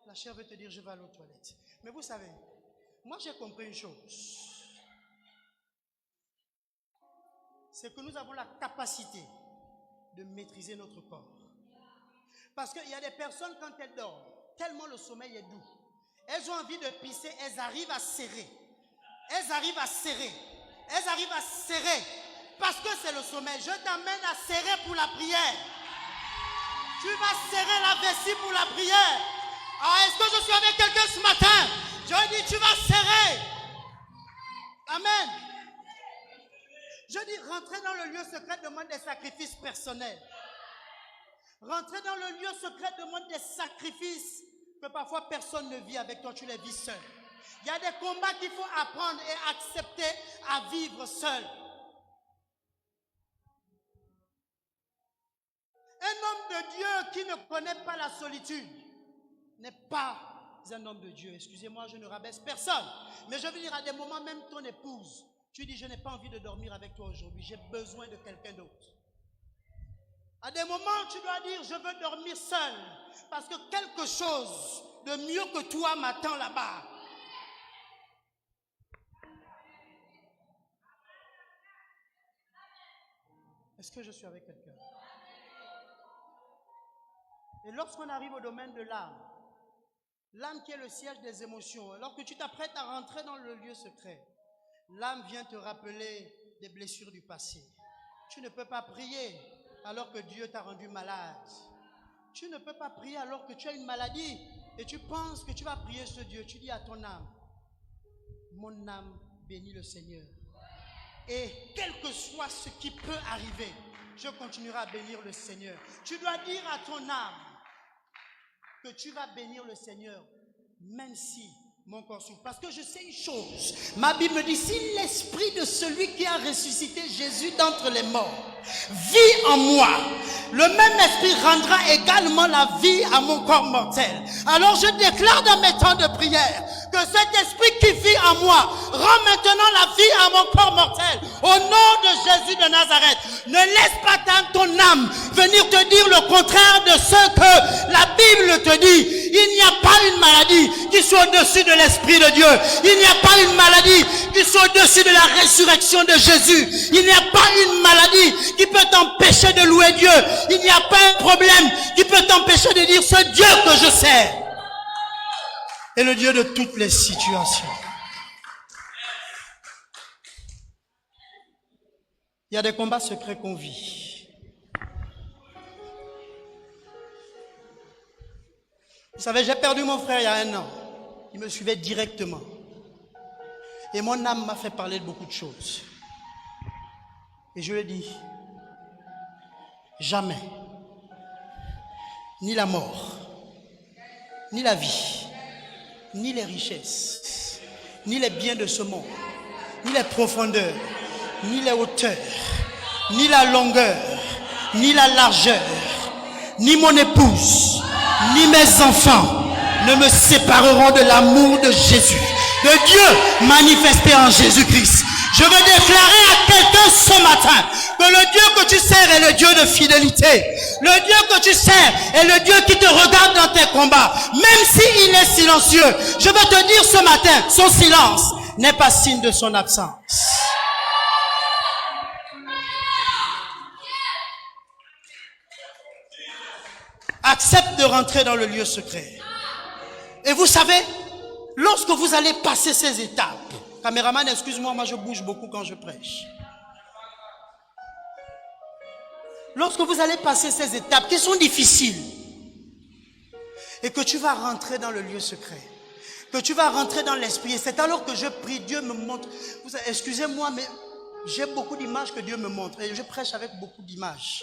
La chair va te dire je vais aller aux toilettes. Mais vous savez, moi j'ai compris une chose. C'est que nous avons la capacité de maîtriser notre corps. Parce qu'il y a des personnes quand elles dorment, tellement le sommeil est doux, elles ont envie de pisser, elles arrivent à serrer. Elles arrivent à serrer. Elles arrivent à serrer. Parce que c'est le sommeil. Je t'amène à serrer pour la prière. Tu vas serrer la vessie pour la prière. Ah, est-ce que je suis avec quelqu'un ce matin? Je dis tu vas serrer. Amen. Je dis rentrer dans le lieu secret demande des sacrifices personnels. Rentrer dans le lieu secret demande des sacrifices que parfois personne ne vit avec toi, tu les vis seul. Il y a des combats qu'il faut apprendre et accepter à vivre seul. Un homme de Dieu qui ne connaît pas la solitude n'est pas un homme de Dieu. Excusez-moi, je ne rabaisse personne. Mais je veux dire, à des moments, même ton épouse, tu dis, je n'ai pas envie de dormir avec toi aujourd'hui, j'ai besoin de quelqu'un d'autre. À des moments, tu dois dire, je veux dormir seul, parce que quelque chose de mieux que toi m'attend là-bas. Est-ce que je suis avec quelqu'un? Et lorsqu'on arrive au domaine de l'âme, l'âme qui est le siège des émotions, alors que tu t'apprêtes à rentrer dans le lieu secret, l'âme vient te rappeler des blessures du passé. Tu ne peux pas prier alors que Dieu t'a rendu malade. Tu ne peux pas prier alors que tu as une maladie et tu penses que tu vas prier ce Dieu. Tu dis à ton âme, mon âme bénit le Seigneur. Et quel que soit ce qui peut arriver, je continuerai à bénir le Seigneur. Tu dois dire à ton âme que tu vas bénir le Seigneur, même si mon corps souffre. Parce que je sais une chose. Ma Bible me dit, si l'esprit de celui qui a ressuscité Jésus d'entre les morts vit en moi, le même esprit rendra également la vie à mon corps mortel. Alors je déclare dans mes temps de prière que cet esprit qui vit en moi rend maintenant la vie à mon corps mortel. Au nom de Jésus de Nazareth, ne laisse pas ton âme venir te dire le contraire de ce que la Bible te dit. Il n'y a pas une maladie qui soit au-dessus de l'Esprit de Dieu. Il n'y a pas une maladie qui soit au-dessus de la résurrection de Jésus. Il n'y a pas une maladie qui peut t'empêcher de louer Dieu. Il n'y a pas un problème qui peut t'empêcher de dire ce Dieu que je sers est le Dieu de toutes les situations. Il y a des combats secrets qu'on vit. Vous savez, j'ai perdu mon frère il y a 1 an. Il me suivait directement. Et mon âme m'a fait parler de beaucoup de choses. Et je lui ai dit, jamais, ni la mort, ni la vie, ni les richesses, ni les biens de ce monde, ni les profondeurs, ni les hauteurs, ni la longueur, ni la largeur, ni mon épouse, ni mes enfants ne me sépareront de l'amour de Jésus, de Dieu manifesté en Jésus-Christ. Je veux déclarer à quelqu'un ce matin que le Dieu que tu sers est le Dieu de fidélité. Le Dieu que tu sers est le Dieu qui te regarde dans tes combats. Même s'il est silencieux, je veux te dire ce matin, son silence n'est pas signe de son absence. Accepte de rentrer dans le lieu secret. Et vous savez, lorsque vous allez passer ces étapes, caméraman, excuse-moi, moi je bouge beaucoup quand je prêche. Lorsque vous allez passer ces étapes qui sont difficiles, et que tu vas rentrer dans le lieu secret, que tu vas rentrer dans l'esprit, et c'est alors que je prie, Dieu me montre, excusez-moi, mais j'ai beaucoup d'images que Dieu me montre, et je prêche avec beaucoup d'images.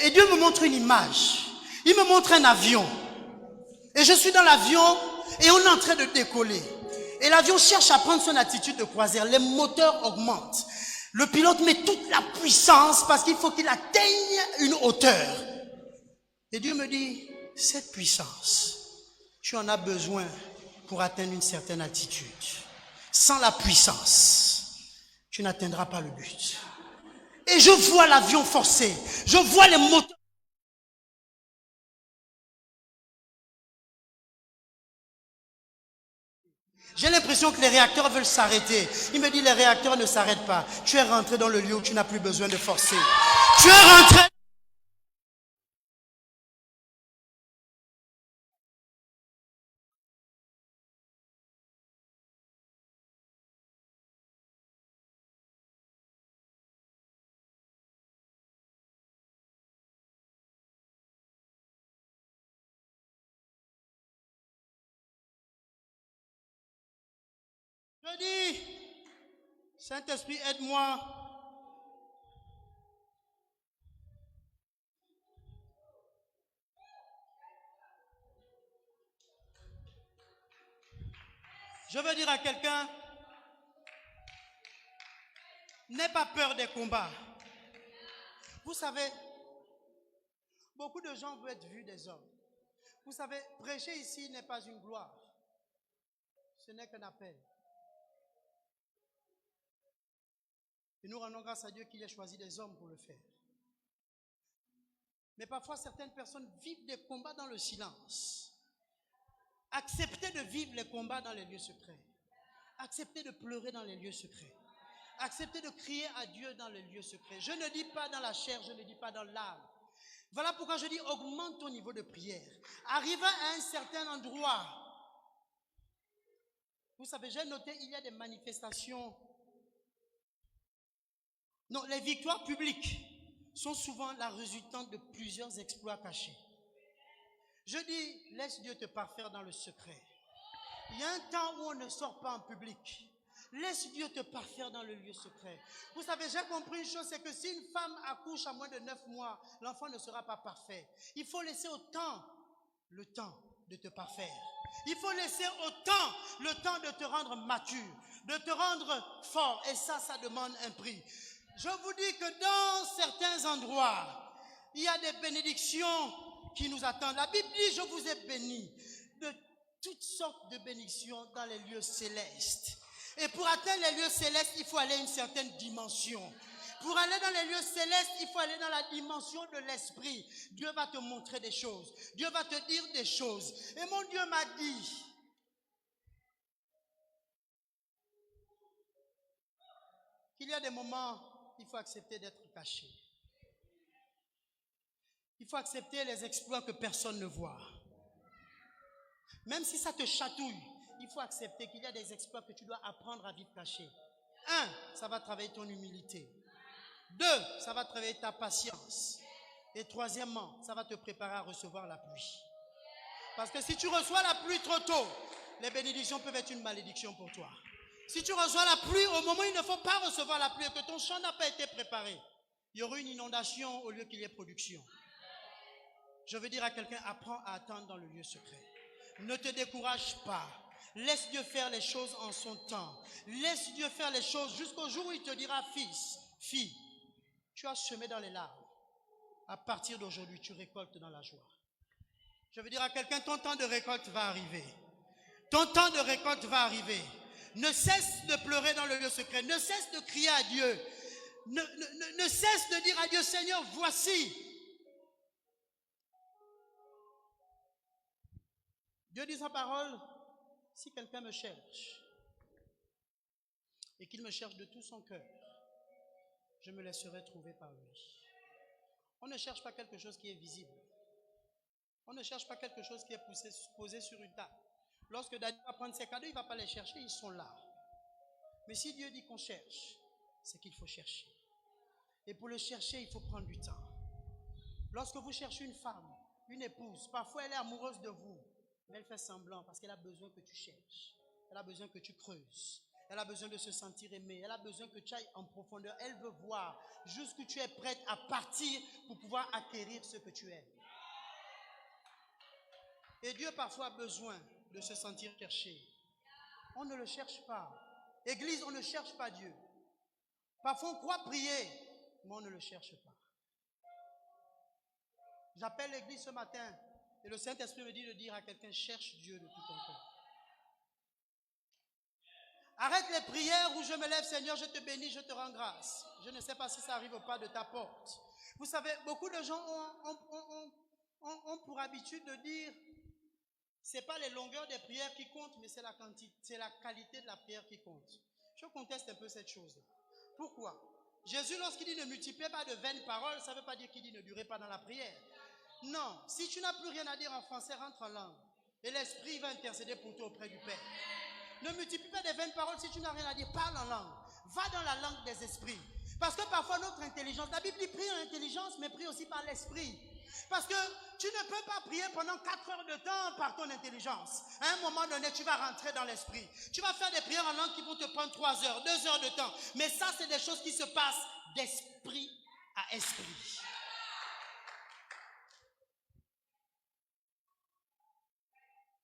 Et Dieu me montre une image. Il me montre un avion. Et je suis dans l'avion et on est en train de décoller. Et l'avion cherche à prendre son attitude de croisière. Les moteurs augmentent. Le pilote met toute la puissance parce qu'il faut qu'il atteigne une hauteur. Et Dieu me dit, cette puissance, tu en as besoin pour atteindre une certaine altitude. Sans la puissance, tu n'atteindras pas le but. Et je vois l'avion forcé, je vois les moteurs. J'ai l'impression que les réacteurs veulent s'arrêter. Il me dit, les réacteurs ne s'arrêtent pas. Tu es rentré dans le lieu où tu n'as plus besoin de forcer. Tu es rentré. Je dis, Saint-Esprit, aide-moi. Je veux dire à quelqu'un, n'aie pas peur des combats. Vous savez, beaucoup de gens veulent être vus des hommes. Vous savez, prêcher ici n'est pas une gloire. Ce n'est qu'un appel. Et nous rendons grâce à Dieu qu'il ait choisi des hommes pour le faire. Mais parfois, certaines personnes vivent des combats dans le silence. Acceptez de vivre les combats dans les lieux secrets. Acceptez de pleurer dans les lieux secrets. Acceptez de crier à Dieu dans les lieux secrets. Je ne dis pas dans la chair, je ne dis pas dans l'âme. Voilà pourquoi je dis augmente ton niveau de prière. Arrive à un certain endroit. Vous savez, j'ai noté, il y a des manifestations. Non, les victoires publiques sont souvent la résultante de plusieurs exploits cachés. Je dis, laisse Dieu te parfaire dans le secret. Il y a un temps où on ne sort pas en public. Laisse Dieu te parfaire dans le lieu secret. Vous savez, j'ai compris une chose, c'est que si une femme accouche à moins de 9 mois, l'enfant ne sera pas parfait. Il faut laisser au temps le temps de te parfaire. Il faut laisser au temps le temps de te rendre mature, de te rendre fort. Et ça demande un prix. Je vous dis que dans certains endroits, il y a des bénédictions qui nous attendent. La Bible dit, je vous ai bénis de toutes sortes de bénédictions dans les lieux célestes. Et pour atteindre les lieux célestes, il faut aller à une certaine dimension. Pour aller dans les lieux célestes, il faut aller dans la dimension de l'esprit. Dieu va te montrer des choses. Dieu va te dire des choses. Et mon Dieu m'a dit, qu'il y a des moments, il faut accepter d'être caché. Il faut accepter les exploits que personne ne voit. Même si ça te chatouille, il faut accepter qu'il y a des exploits que tu dois apprendre à vivre caché. 1, ça va travailler ton humilité. 2, ça va travailler ta patience. Et troisièmement, ça va te préparer à recevoir la pluie. Parce que si tu reçois la pluie trop tôt, les bénédictions peuvent être une malédiction pour toi. Si tu reçois la pluie au moment où il ne faut pas recevoir la pluie et que ton champ n'a pas été préparé, il y aura une inondation au lieu qu'il y ait production. Je veux dire à quelqu'un, apprends à attendre dans le lieu secret. Ne te décourage pas. Laisse Dieu faire les choses en son temps. Laisse Dieu faire les choses jusqu'au jour où il te dira, fils, fille, tu as semé dans les larmes. À partir d'aujourd'hui, tu récoltes dans la joie. Je veux dire à quelqu'un, ton temps de récolte va arriver. Ton temps de récolte va arriver. Ne cesse de pleurer dans le lieu secret. Ne cesse de crier à Dieu. Ne cesse de dire à Dieu, Seigneur, voici. Dieu dit sa parole, si quelqu'un me cherche et qu'il me cherche de tout son cœur, je me laisserai trouver par lui. On ne cherche pas quelque chose qui est visible. On ne cherche pas quelque chose qui est posé sur une table. Lorsque Daniel va prendre ses cadeaux, il ne va pas les chercher, ils sont là. Mais si Dieu dit qu'on cherche, c'est qu'il faut chercher. Et pour le chercher, il faut prendre du temps. Lorsque vous cherchez une femme, une épouse, parfois elle est amoureuse de vous, mais elle fait semblant parce qu'elle a besoin que tu cherches. Elle a besoin que tu creuses. Elle a besoin de se sentir aimée. Elle a besoin que tu ailles en profondeur. Elle veut voir jusqu'où tu es prête à partir pour pouvoir acquérir ce que tu aimes. Et Dieu parfois a besoin de se sentir cherché. On ne le cherche pas. Église, on ne cherche pas Dieu. Parfois on croit prier, mais on ne le cherche pas. J'appelle l'église ce matin Et le Saint-Esprit me dit de dire à quelqu'un, cherche Dieu de tout ton cœur. Arrête les prières où je me lève, Seigneur, je te bénis, je te rends grâce. Je ne sais pas si ça arrive au pas de ta porte. Vous savez, beaucoup de gens ont pour habitude de dire, c'est pas les longueurs des prières qui comptent, mais c'est la quantité, c'est la qualité de la prière qui compte. Je conteste un peu cette chose-là. Pourquoi? Jésus, lorsqu'il dit ne multipliez pas de vaines paroles, ça ne veut pas dire qu'il dit ne durez pas dans la prière. Non, si tu n'as plus rien à dire en français, rentre en langue. Et l'Esprit va intercéder pour toi auprès du Père. Ne multiplie pas des vaines paroles si tu n'as rien à dire. Parle en langue. Va dans la langue des esprits. Parce que parfois notre intelligence, la Bible dit prie en intelligence, mais prie aussi par l'Esprit. Parce que tu ne peux pas prier pendant 4 heures de temps par ton intelligence. À un moment donné, tu vas rentrer dans l'Esprit. Tu vas faire des prières en langue qui vont te prendre 3 heures, 2 heures de temps. Mais ça, c'est des choses qui se passent d'esprit à esprit.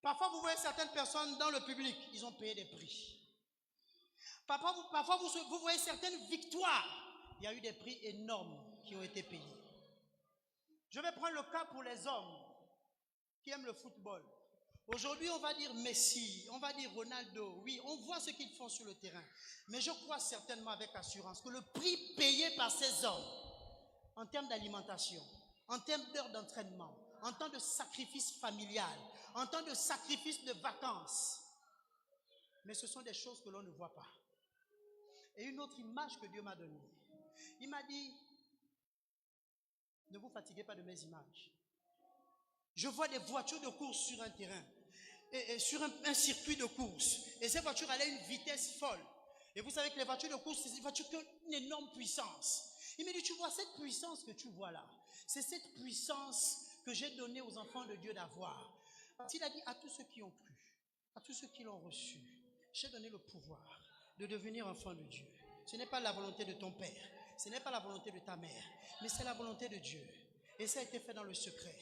Parfois, vous voyez certaines personnes dans le public, ils ont payé des prix. Parfois vous voyez certaines victoires. Il y a eu des prix énormes qui ont été payés. Je vais prendre le cas pour les hommes qui aiment le football. Aujourd'hui, on va dire Messi, on va dire Ronaldo. Oui, on voit ce qu'ils font sur le terrain. Mais je crois certainement avec assurance que le prix payé par ces hommes, en termes d'alimentation, en termes d'heures d'entraînement, en temps de sacrifice familial, en temps de sacrifice de vacances. Mais ce sont des choses que l'on ne voit pas. Et une autre image que Dieu m'a donnée. Il m'a dit, ne vous fatiguez pas de mes images. Je vois des voitures de course sur un terrain, et sur un circuit de course. Et ces voitures allaient à une vitesse folle. Et vous savez que les voitures de course, c'est des voitures qui ont une énorme puissance. Il m'a dit, tu vois cette puissance que tu vois là, c'est cette puissance que j'ai donnée aux enfants de Dieu d'avoir. Il a dit à tous ceux qui ont cru, à tous ceux qui l'ont reçu, j'ai donné le pouvoir de devenir enfant de Dieu. Ce n'est pas la volonté de ton père, ce n'est pas la volonté de ta mère, mais c'est la volonté de Dieu. Et ça a été fait dans le secret.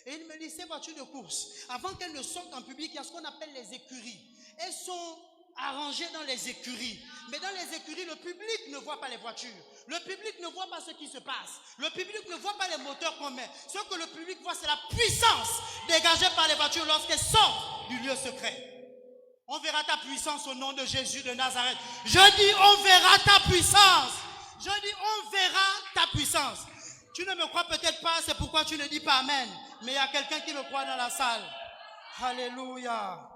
Et il me dit, ces voitures de course, avant qu'elles ne sortent en public, il y a ce qu'on appelle les écuries. Elles sont arrangées dans les écuries. Mais dans les écuries, le public ne voit pas les voitures. Le public ne voit pas ce qui se passe. Le public ne voit pas les moteurs qu'on met. Ce que le public voit, c'est la puissance dégagée par les voitures lorsqu'elles sortent du lieu secret. On verra ta puissance au nom de Jésus de Nazareth. Je dis, on verra ta puissance. Je dis, on verra ta puissance. Tu ne me crois peut-être pas, c'est pourquoi tu ne dis pas Amen. Mais il y a quelqu'un qui me croit dans la salle. Alléluia.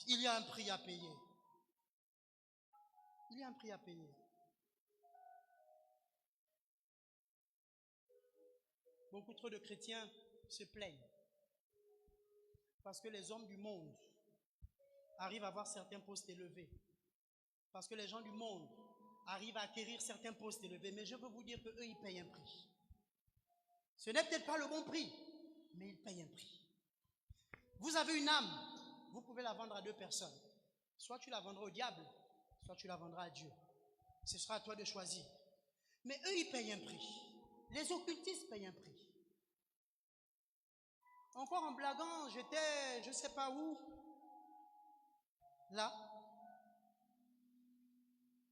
Il y a un prix à payer. Il y a un prix à payer. Beaucoup trop de chrétiens se plaignent parce que les hommes du monde arrivent à avoir certains postes élevés. Parce que les gens du monde arrivent à acquérir certains postes élevés. Mais je veux vous dire qu'eux, ils payent un prix. Ce n'est peut-être pas le bon prix, mais ils payent un prix. Vous avez une âme, vous pouvez la vendre à 2 personnes. Soit tu la vendras au diable, soit tu la vendras à Dieu. Ce sera à toi de choisir. Mais eux, ils payent un prix. Les occultistes payent un prix. Encore en blaguant, j'étais, je ne sais pas où, là.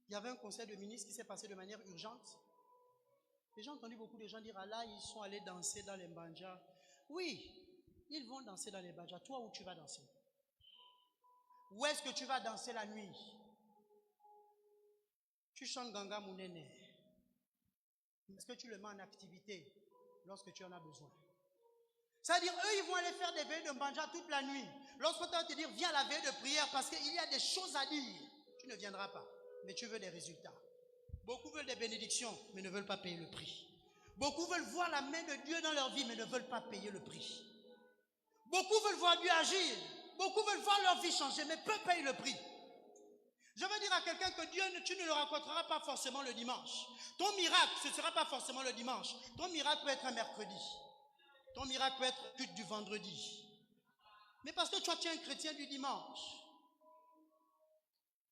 Il y avait un conseil de ministres qui s'est passé de manière urgente. Et j'ai entendu beaucoup de gens dire, ah là, ils sont allés danser dans les banjas. Oui, ils vont danser dans les banjas. Toi, où tu vas danser? Où est-ce que tu vas danser la nuit? Tu chantes Ganga Mounene. Est-ce que tu le mets en activité lorsque tu en as besoin? C'est-à-dire, eux, ils vont aller faire des veilles de banja toute la nuit. Lorsqu'on va te dire, viens à la veille de prière parce qu'il y a des choses à dire, tu ne viendras pas. Mais tu veux des résultats. Beaucoup veulent des bénédictions, mais ne veulent pas payer le prix. Beaucoup veulent voir la main de Dieu dans leur vie, mais ne veulent pas payer le prix. Beaucoup veulent voir Dieu agir. Beaucoup veulent voir leur vie changer, mais peu payent le prix. Je veux dire à quelqu'un que Dieu, tu ne le rencontreras pas forcément le dimanche. Ton miracle, ce ne sera pas forcément le dimanche. Ton miracle peut être un mercredi. Ton miracle peut être culte du vendredi. Mais parce que toi, tu es un chrétien du dimanche.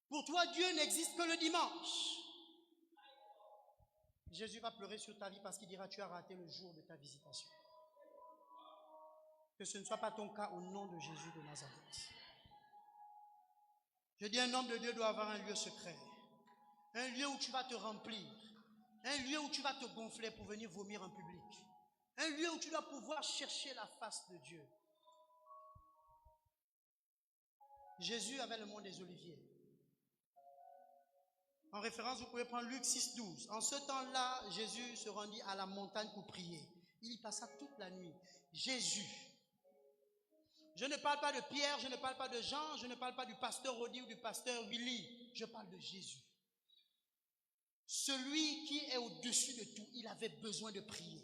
Pour toi, Dieu n'existe que le dimanche. Jésus va pleurer sur ta vie parce qu'il dira, tu as raté le jour de ta visitation. Que ce ne soit pas ton cas au nom de Jésus de Nazareth. Je dis, un homme de Dieu doit avoir un lieu secret. Un lieu où tu vas te remplir. Un lieu où tu vas te gonfler pour venir vomir en public. Un lieu où tu dois pouvoir chercher la face de Dieu. Jésus avait le mont des Oliviers. En référence, vous pouvez prendre Luc 6, 12. En ce temps-là, Jésus se rendit à la montagne pour prier. Il y passa toute la nuit. Jésus. Je ne parle pas de Pierre, je ne parle pas de Jean, je ne parle pas du pasteur Rodi ou du pasteur Willy. Je parle de Jésus. Celui qui est au-dessus de tout, il avait besoin de prier.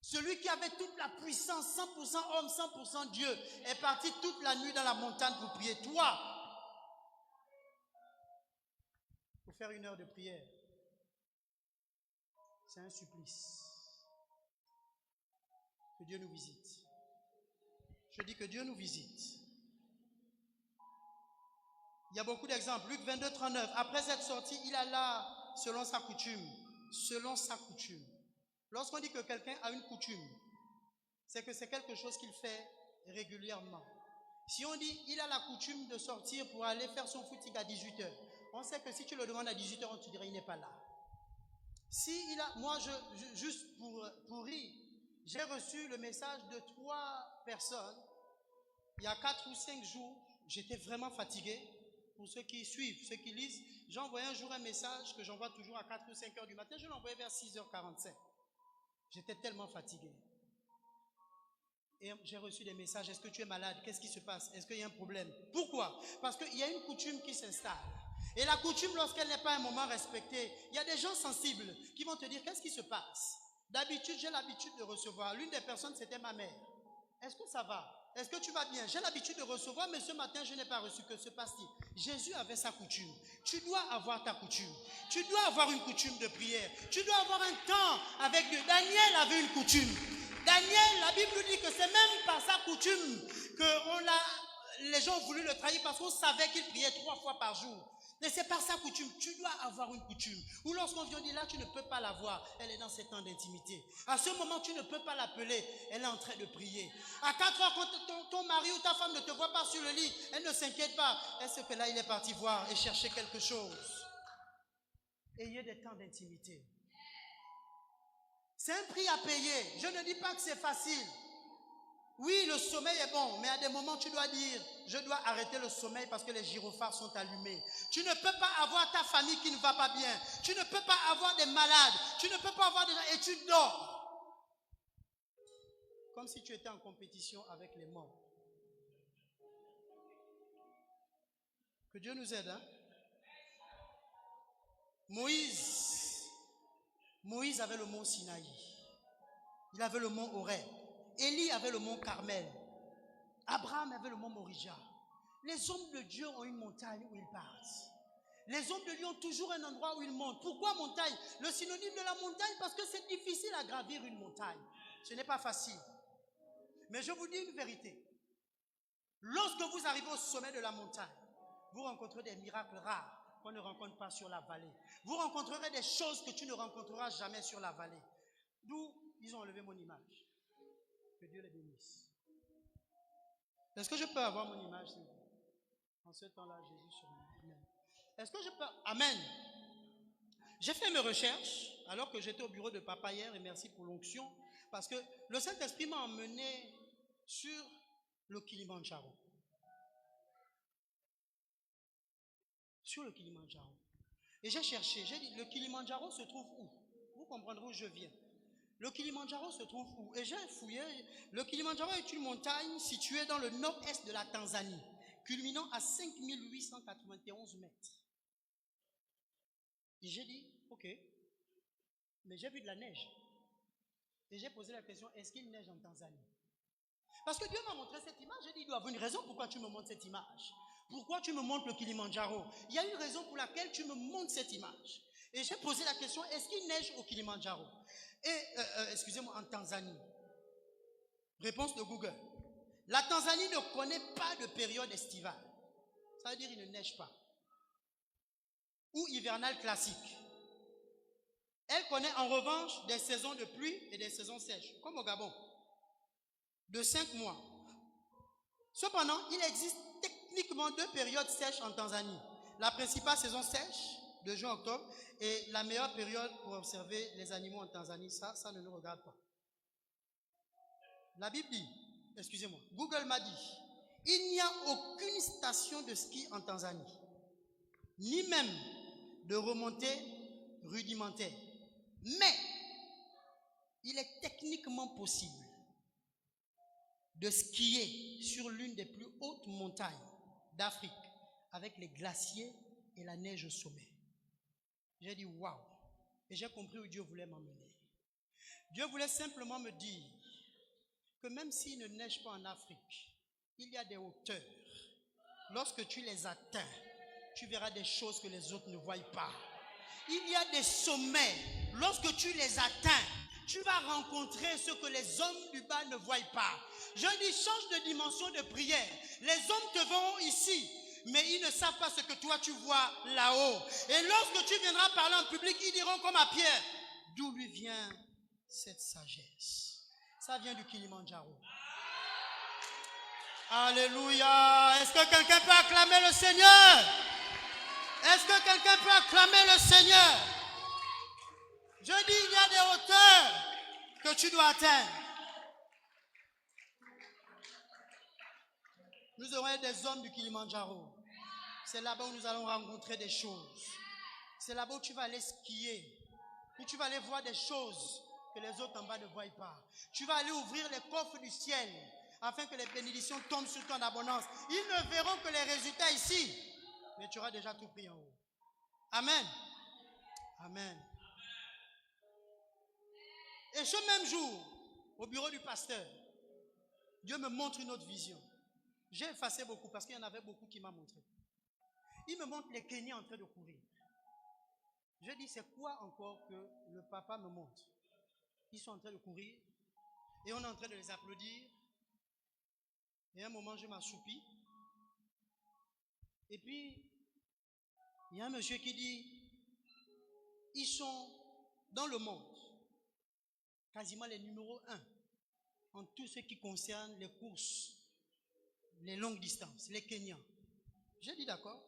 Celui qui avait toute la puissance, 100% homme, 100% Dieu, est parti toute la nuit dans la montagne pour prier. Toi, pour faire 1 heure de prière, c'est un supplice. Que Dieu nous visite. Je dis que Dieu nous visite. Il y a beaucoup d'exemples. Luc 22, 39. Après être sorti, il alla selon sa coutume. Selon sa coutume. Lorsqu'on dit que quelqu'un a une coutume, c'est que c'est quelque chose qu'il fait régulièrement. Si on dit il a la coutume de sortir pour aller faire son footing à 18h, on sait que si tu le demandes à 18h, on te dirait il n'est pas là. Si il a, moi, juste pour rire, j'ai reçu le message de 3 personnes. Il y a 4 ou 5 jours, j'étais vraiment fatigué. Pour ceux qui suivent, ceux qui lisent, j'ai envoyé un jour un message que j'envoie toujours à 4 ou 5 heures du matin. Je l'ai envoyé vers 6h45. J'étais tellement fatigué. Et j'ai reçu des messages. Est-ce que tu es malade? Qu'est-ce qui se passe? Est-ce qu'il y a un problème? Pourquoi? Parce qu'il y a une coutume qui s'installe. Et la coutume, lorsqu'elle n'est pas un moment respecté, il y a des gens sensibles qui vont te dire qu'est-ce qui se passe? D'habitude, j'ai l'habitude de recevoir. L'une des personnes, c'était ma mère. Est-ce que ça va? Est-ce que tu vas bien? J'ai l'habitude de recevoir, mais ce matin, je n'ai pas reçu. Que se passe-t-il? Jésus avait sa coutume. Tu dois avoir ta coutume. Tu dois avoir une coutume de prière. Tu dois avoir un temps avec Dieu. Daniel avait une coutume. Daniel, la Bible nous dit que c'est même par sa coutume que les gens ont voulu le trahir parce qu'on savait qu'il priait 3 fois par jour. Mais c'est par sa coutume. Tu dois avoir une coutume. Ou lorsqu'on vient dire là, tu ne peux pas la voir. Elle est dans ses temps d'intimité. À ce moment, tu ne peux pas l'appeler. Elle est en train de prier. À 4 heures, quand ton mari ou ta femme ne te voit pas sur le lit, elle ne s'inquiète pas. Est-ce que là, il est parti voir et chercher quelque chose? Ayez des temps d'intimité. C'est un prix à payer. Je ne dis pas que c'est facile. Oui, le sommeil est bon, mais à des moments, tu dois dire, je dois arrêter le sommeil parce que les gyrophares sont allumés. Tu ne peux pas avoir ta famille qui ne va pas bien. Tu ne peux pas avoir des malades. Tu ne peux pas avoir des gens et tu dors. Comme si tu étais en compétition avec les morts. Que Dieu nous aide, hein? Moïse avait le mont Sinaï. Il avait le mont Horeb. Élie avait le mont Carmel. Abraham avait le mont Morija. Les hommes de Dieu ont une montagne où ils partent. Les hommes de Dieu ont toujours un endroit où ils montent. Pourquoi montagne? Le synonyme de la montagne, parce que c'est difficile à gravir une montagne. Ce n'est pas facile. Mais je vous dis une vérité. Lorsque vous arrivez au sommet de la montagne, vous rencontrez des miracles rares qu'on ne rencontre pas sur la vallée. Vous rencontrerez des choses que tu ne rencontreras jamais sur la vallée. D'où ils ont enlevé mon image. Que Dieu les bénisse. Est-ce que je peux avoir mon image, s'il vous plaît? En ce temps-là, Jésus sur moi. Amen. Est-ce que je peux... Amen. J'ai fait mes recherches alors que j'étais au bureau de papa hier et merci pour l'onction parce que le Saint-Esprit m'a emmené sur le Kilimandjaro. Sur le Kilimandjaro. Et j'ai cherché, j'ai dit, le Kilimandjaro se trouve où? Vous comprendrez où je viens. Le Kilimandjaro se trouve où? Et j'ai fouillé. Le Kilimandjaro est une montagne située dans le nord-est de la Tanzanie, culminant à 5891 mètres. Et j'ai dit, ok, mais j'ai vu de la neige. Et j'ai posé la question, est-ce qu'il neige en Tanzanie? Parce que Dieu m'a montré cette image. J'ai dit, il doit y avoir une raison pourquoi tu me montres cette image. Pourquoi tu me montres le Kilimandjaro? Il y a une raison pour laquelle tu me montres cette image. Et j'ai posé la question, est-ce qu'il neige au Kilimandjaro? Et, excusez-moi, en Tanzanie. Réponse de Google. La Tanzanie ne connaît pas de période estivale. Ça veut dire qu'il ne neige pas. Ou hivernale classique. Elle connaît en revanche des saisons de pluie et des saisons sèches, comme au Gabon, de 5 mois. Cependant, il existe techniquement 2 périodes sèches en Tanzanie. La principale saison sèche, de juin à octobre. Et la meilleure période pour observer les animaux en Tanzanie, ça ne nous regarde pas. La Bible dit, excusez-moi, Google m'a dit, il n'y a aucune station de ski en Tanzanie, ni même de remontée rudimentaire. Mais, il est techniquement possible de skier sur l'une des plus hautes montagnes d'Afrique avec les glaciers et la neige au sommet. J'ai dit waouh, et j'ai compris où Dieu voulait m'emmener. Dieu voulait simplement me dire que même s'il ne neige pas en Afrique, il y a des hauteurs. Lorsque tu les atteins, tu verras des choses que les autres ne voient pas. Il y a des sommets. Lorsque tu les atteins, tu vas rencontrer ce que les hommes du bas ne voient pas. Je dis, change de dimension de prière. Les hommes te verront ici, mais ils ne savent pas ce que toi tu vois là-haut. Et lorsque tu viendras parler en public, ils diront comme à Pierre, d'où lui vient cette sagesse? Ça vient du Kilimandjaro. Alléluia. Est-ce que quelqu'un peut acclamer le Seigneur? Est-ce que quelqu'un peut acclamer le Seigneur? Je dis, il y a des hauteurs que tu dois atteindre. Nous aurons des hommes du Kilimandjaro. C'est là-bas où nous allons rencontrer des choses. C'est là-bas où tu vas aller skier. Où tu vas aller voir des choses que les autres en bas ne voient pas. Tu vas aller ouvrir les coffres du ciel afin que les bénédictions tombent sur toi en abondance. Ils ne verront que les résultats ici, mais tu auras déjà tout pris en haut. Amen. Amen. Et ce même jour, au bureau du pasteur, Dieu me montre une autre vision. J'ai effacé beaucoup parce qu'il y en avait beaucoup qui m'a montré. Il me montre les Kenyans en train de courir. Je dis, c'est quoi encore que le papa me montre? Ils sont en train de courir et on est en train de les applaudir. Et à un moment, je m'assoupis. Et puis, il y a un monsieur qui dit, ils sont dans le monde quasiment les numéros 1 en tout ce qui concerne les courses, les longues distances, les Kenyans. J'ai dit d'accord,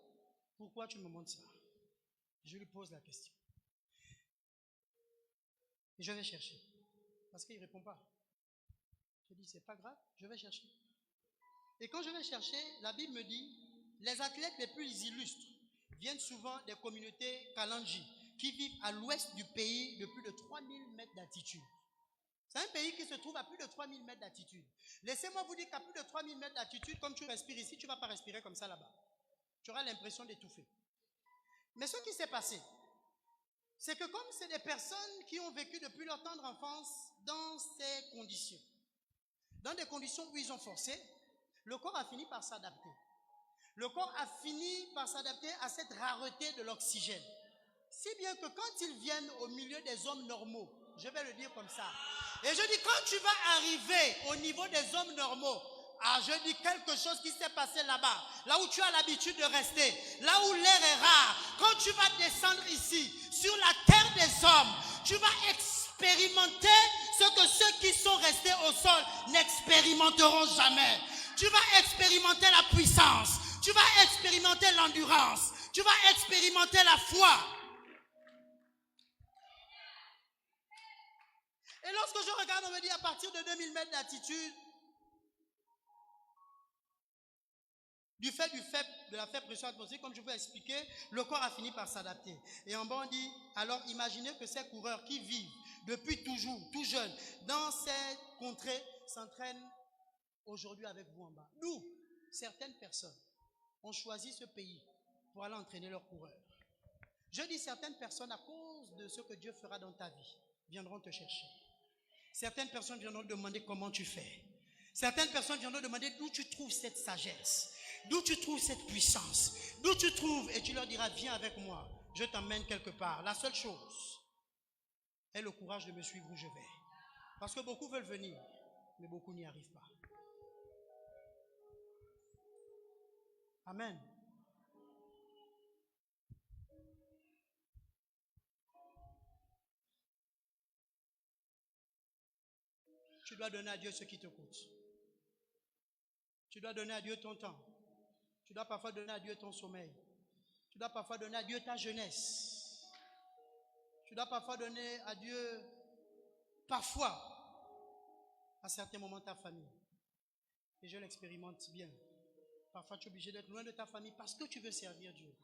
pourquoi tu me montres ça? Je lui pose la question. Et je vais chercher. Parce qu'il ne répond pas. Je dis, c'est pas grave, je vais chercher. Et quand je vais chercher, la Bible me dit, les athlètes les plus illustres viennent souvent des communautés Kalenji, qui vivent à l'ouest du pays de plus de 3000 mètres d'altitude. C'est un pays qui se trouve à plus de 3000 mètres d'altitude. Laissez-moi vous dire qu'à plus de 3000 mètres d'altitude, comme tu respires ici, tu ne vas pas respirer comme ça là-bas. Tu auras l'impression d'étouffer. Mais ce qui s'est passé, c'est que comme c'est des personnes qui ont vécu depuis leur tendre enfance dans ces conditions, dans des conditions où ils ont forcé, le corps a fini par s'adapter. Le corps a fini par s'adapter à cette rareté de l'oxygène. Si bien que quand ils viennent au milieu des hommes normaux, je vais le dire comme ça, et je dis quand tu vas arriver au niveau des hommes normaux, je dis quelque chose qui s'est passé là-bas, là où tu as l'habitude de rester, là où l'air est rare, quand tu vas descendre ici, sur la terre des hommes, tu vas expérimenter ce que ceux qui sont restés au sol n'expérimenteront jamais. Tu vas expérimenter la puissance, tu vas expérimenter l'endurance, tu vas expérimenter la foi. Et lorsque je regarde, on me dit à partir de 2000 mètres d'altitude, du fait de la faible pression atmosphérique, comme je vous ai expliqué, le corps a fini par s'adapter. Et en bas on dit, alors imaginez que ces coureurs qui vivent depuis toujours, tout jeunes, dans ces contrées, s'entraînent aujourd'hui avec vous en bas. Nous, certaines personnes ont choisi ce pays pour aller entraîner leurs coureurs. Je dis certaines personnes, à cause de ce que Dieu fera dans ta vie, viendront te chercher. Certaines personnes viendront te demander comment tu fais. Certaines personnes viendront demander d'où tu trouves cette sagesse, d'où tu trouves cette puissance, d'où tu trouves, et tu leur diras, viens avec moi, je t'emmène quelque part. La seule chose est le courage de me suivre où je vais. Parce que beaucoup veulent venir, mais beaucoup n'y arrivent pas. Amen. Tu dois donner à Dieu ce qui te coûte. Tu dois donner à Dieu ton temps. Tu dois parfois donner à Dieu ton sommeil. Tu dois parfois donner à Dieu ta jeunesse. Tu dois parfois donner à Dieu, parfois, à certains moments, ta famille. Et je l'expérimente bien. Parfois, tu es obligé d'être loin de ta famille parce que tu veux servir Dieu.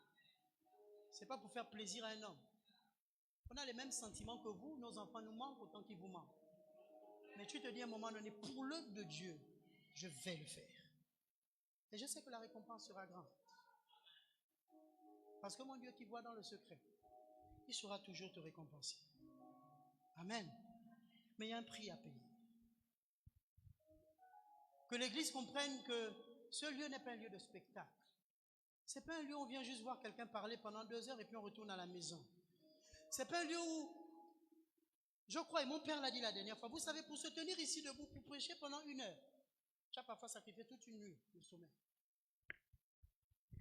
Ce n'est pas pour faire plaisir à un homme. On a les mêmes sentiments que vous, nos enfants nous manquent autant qu'ils vous manquent. Mais tu te dis à un moment donné, pour l'œuvre de Dieu, je vais le faire. Et je sais que la récompense sera grande. Parce que mon Dieu qui voit dans le secret, il saura toujours te récompenser. Amen. Mais il y a un prix à payer. Que l'Église comprenne que ce lieu n'est pas un lieu de spectacle. Ce n'est pas un lieu où on vient juste voir quelqu'un parler pendant 2 heures et puis on retourne à la maison. Ce n'est pas un lieu où, je crois, et mon père l'a dit la dernière fois, vous savez, pour se tenir ici debout, pour prêcher pendant 1 heure, tu as parfois sacrifié toute une nuit de sommeil.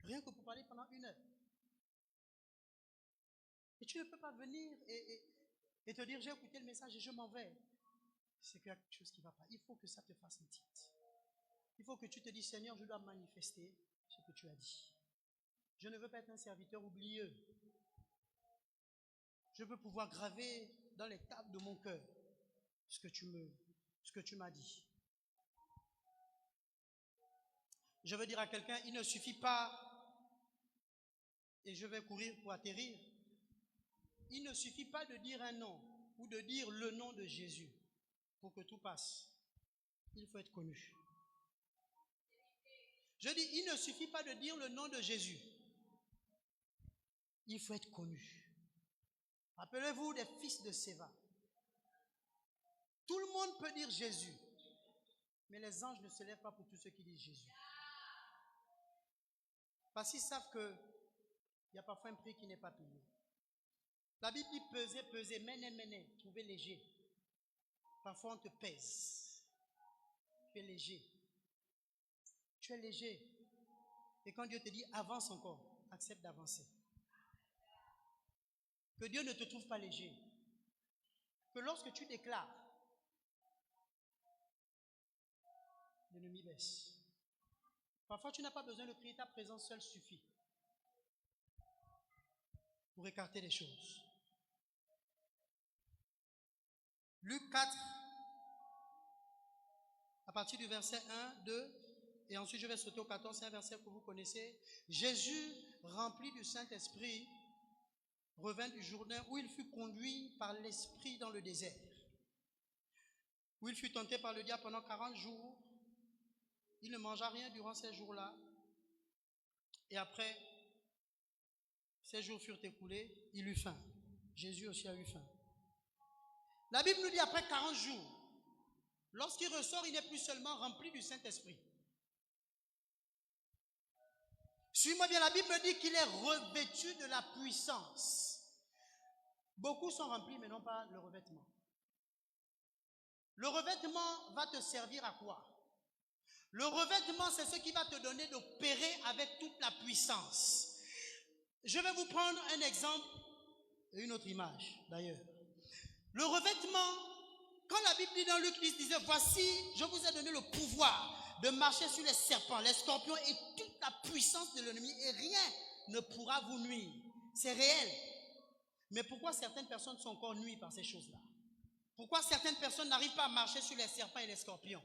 Rien que pour parler pendant 1 heure. Et tu ne peux pas venir et te dire, j'ai écouté le message et je m'en vais. C'est qu'il y a quelque chose qui ne va pas. Il faut que ça te fasse un titre. Il faut que tu te dises, Seigneur, je dois manifester ce que tu as dit. Je ne veux pas être un serviteur oublieux. Je veux pouvoir graver dans les tables de mon cœur ce que tu m'as dit. Je veux dire à quelqu'un, il ne suffit pas, et je vais courir pour atterrir, il ne suffit pas de dire un nom ou de dire le nom de Jésus pour que tout passe. Il faut être connu. Je dis, il ne suffit pas de dire le nom de Jésus. Il faut être connu. Rappelez-vous des fils de Séva. Tout le monde peut dire Jésus, mais les anges ne se lèvent pas pour tous ceux qui disent Jésus. Parce qu'ils savent qu'il y a parfois un prix qui n'est pas payé. La Bible dit peser, peser, mener, trouver léger. Parfois on te pèse. Tu es léger. Tu es léger. Et quand Dieu te dit avance encore, accepte d'avancer. Que Dieu ne te trouve pas léger. Que lorsque tu déclares, l'ennemi baisse. Parfois tu n'as pas besoin de crier, ta présence seule suffit pour écarter les choses. Luc 4, à partir du verset 1, 2, et ensuite je vais sauter au 14, c'est un verset que vous connaissez. Jésus, rempli du Saint-Esprit, revint du Jourdain où il fut conduit par l'Esprit dans le désert, où il fut tenté par le diable pendant 40 jours. Il ne mangea rien durant ces jours-là. Et après, ces jours furent écoulés, il eut faim. Jésus aussi a eu faim. La Bible nous dit après 40 jours, lorsqu'il ressort, il n'est plus seulement rempli du Saint-Esprit. Suis-moi bien, la Bible dit qu'il est revêtu de la puissance. Beaucoup sont remplis, mais non pas le revêtement. Le revêtement va te servir à quoi? Le revêtement, c'est ce qui va te donner d'opérer avec toute la puissance. Je vais vous prendre un exemple et une autre image, d'ailleurs. Le revêtement, quand la Bible dit dans Luc 10, disait, voici, je vous ai donné le pouvoir de marcher sur les serpents, les scorpions et toute la puissance de l'ennemi et rien ne pourra vous nuire. C'est réel. Mais pourquoi certaines personnes sont encore nuies par ces choses-là? Pourquoi certaines personnes n'arrivent pas à marcher sur les serpents et les scorpions?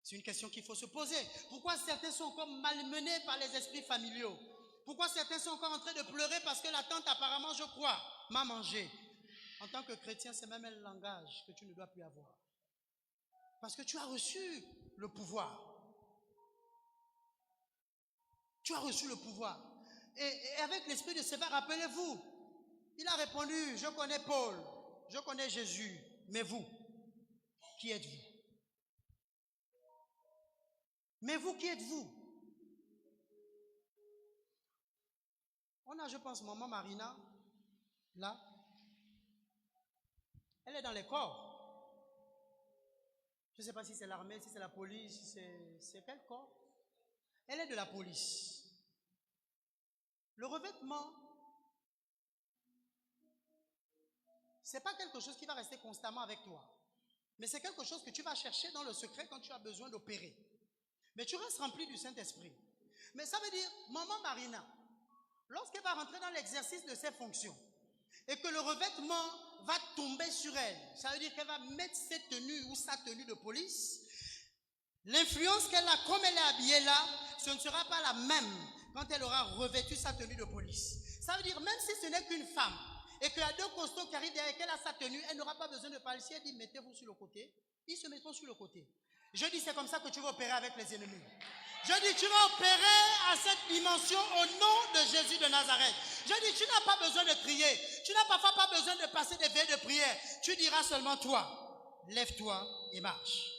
C'est une question qu'il faut se poser. Pourquoi certains sont encore malmenés par les esprits familiaux? Pourquoi certains sont encore en train de pleurer parce que la tante apparemment, je crois, m'a mangé? En tant que chrétien, c'est même un langage que tu ne dois plus avoir. Parce que tu as reçu le pouvoir. Tu as reçu le pouvoir. Et avec l'esprit de Séva, rappelez-vous, il a répondu, je connais Paul, je connais Jésus, mais vous, qui êtes-vous? Mais vous, qui êtes-vous? On a, je pense, maman Marina, là. Elle est dans les corps. Je ne sais pas si c'est l'armée, si c'est la police, si c'est quel corps? Elle est de la police. Le revêtement, ce n'est pas quelque chose qui va rester constamment avec toi. Mais c'est quelque chose que tu vas chercher dans le secret quand tu as besoin d'opérer. Mais tu restes rempli du Saint-Esprit. Mais ça veut dire, maman Marina, lorsqu'elle va rentrer dans l'exercice de ses fonctions et que le revêtement va tomber sur elle, ça veut dire qu'elle va mettre ses tenues ou sa tenue de police, l'influence qu'elle a, comme elle est habillée là, ce ne sera pas la même quand elle aura revêtu sa tenue de police. Ça veut dire, même si ce n'est qu'une femme et qu'il y a deux costauds qui arrivent derrière, qu'elle a sa tenue, elle n'aura pas besoin de parler. Si elle dit, mettez-vous sur le côté, ils se mettront sur le côté. Je dis, c'est comme ça que tu vas opérer avec les ennemis. Je dis, tu vas opérer à cette dimension au nom de Jésus de Nazareth. Je dis, tu n'as pas besoin de crier. Tu n'as parfois pas besoin de passer des veillées de prière. Tu diras seulement toi, lève-toi et marche.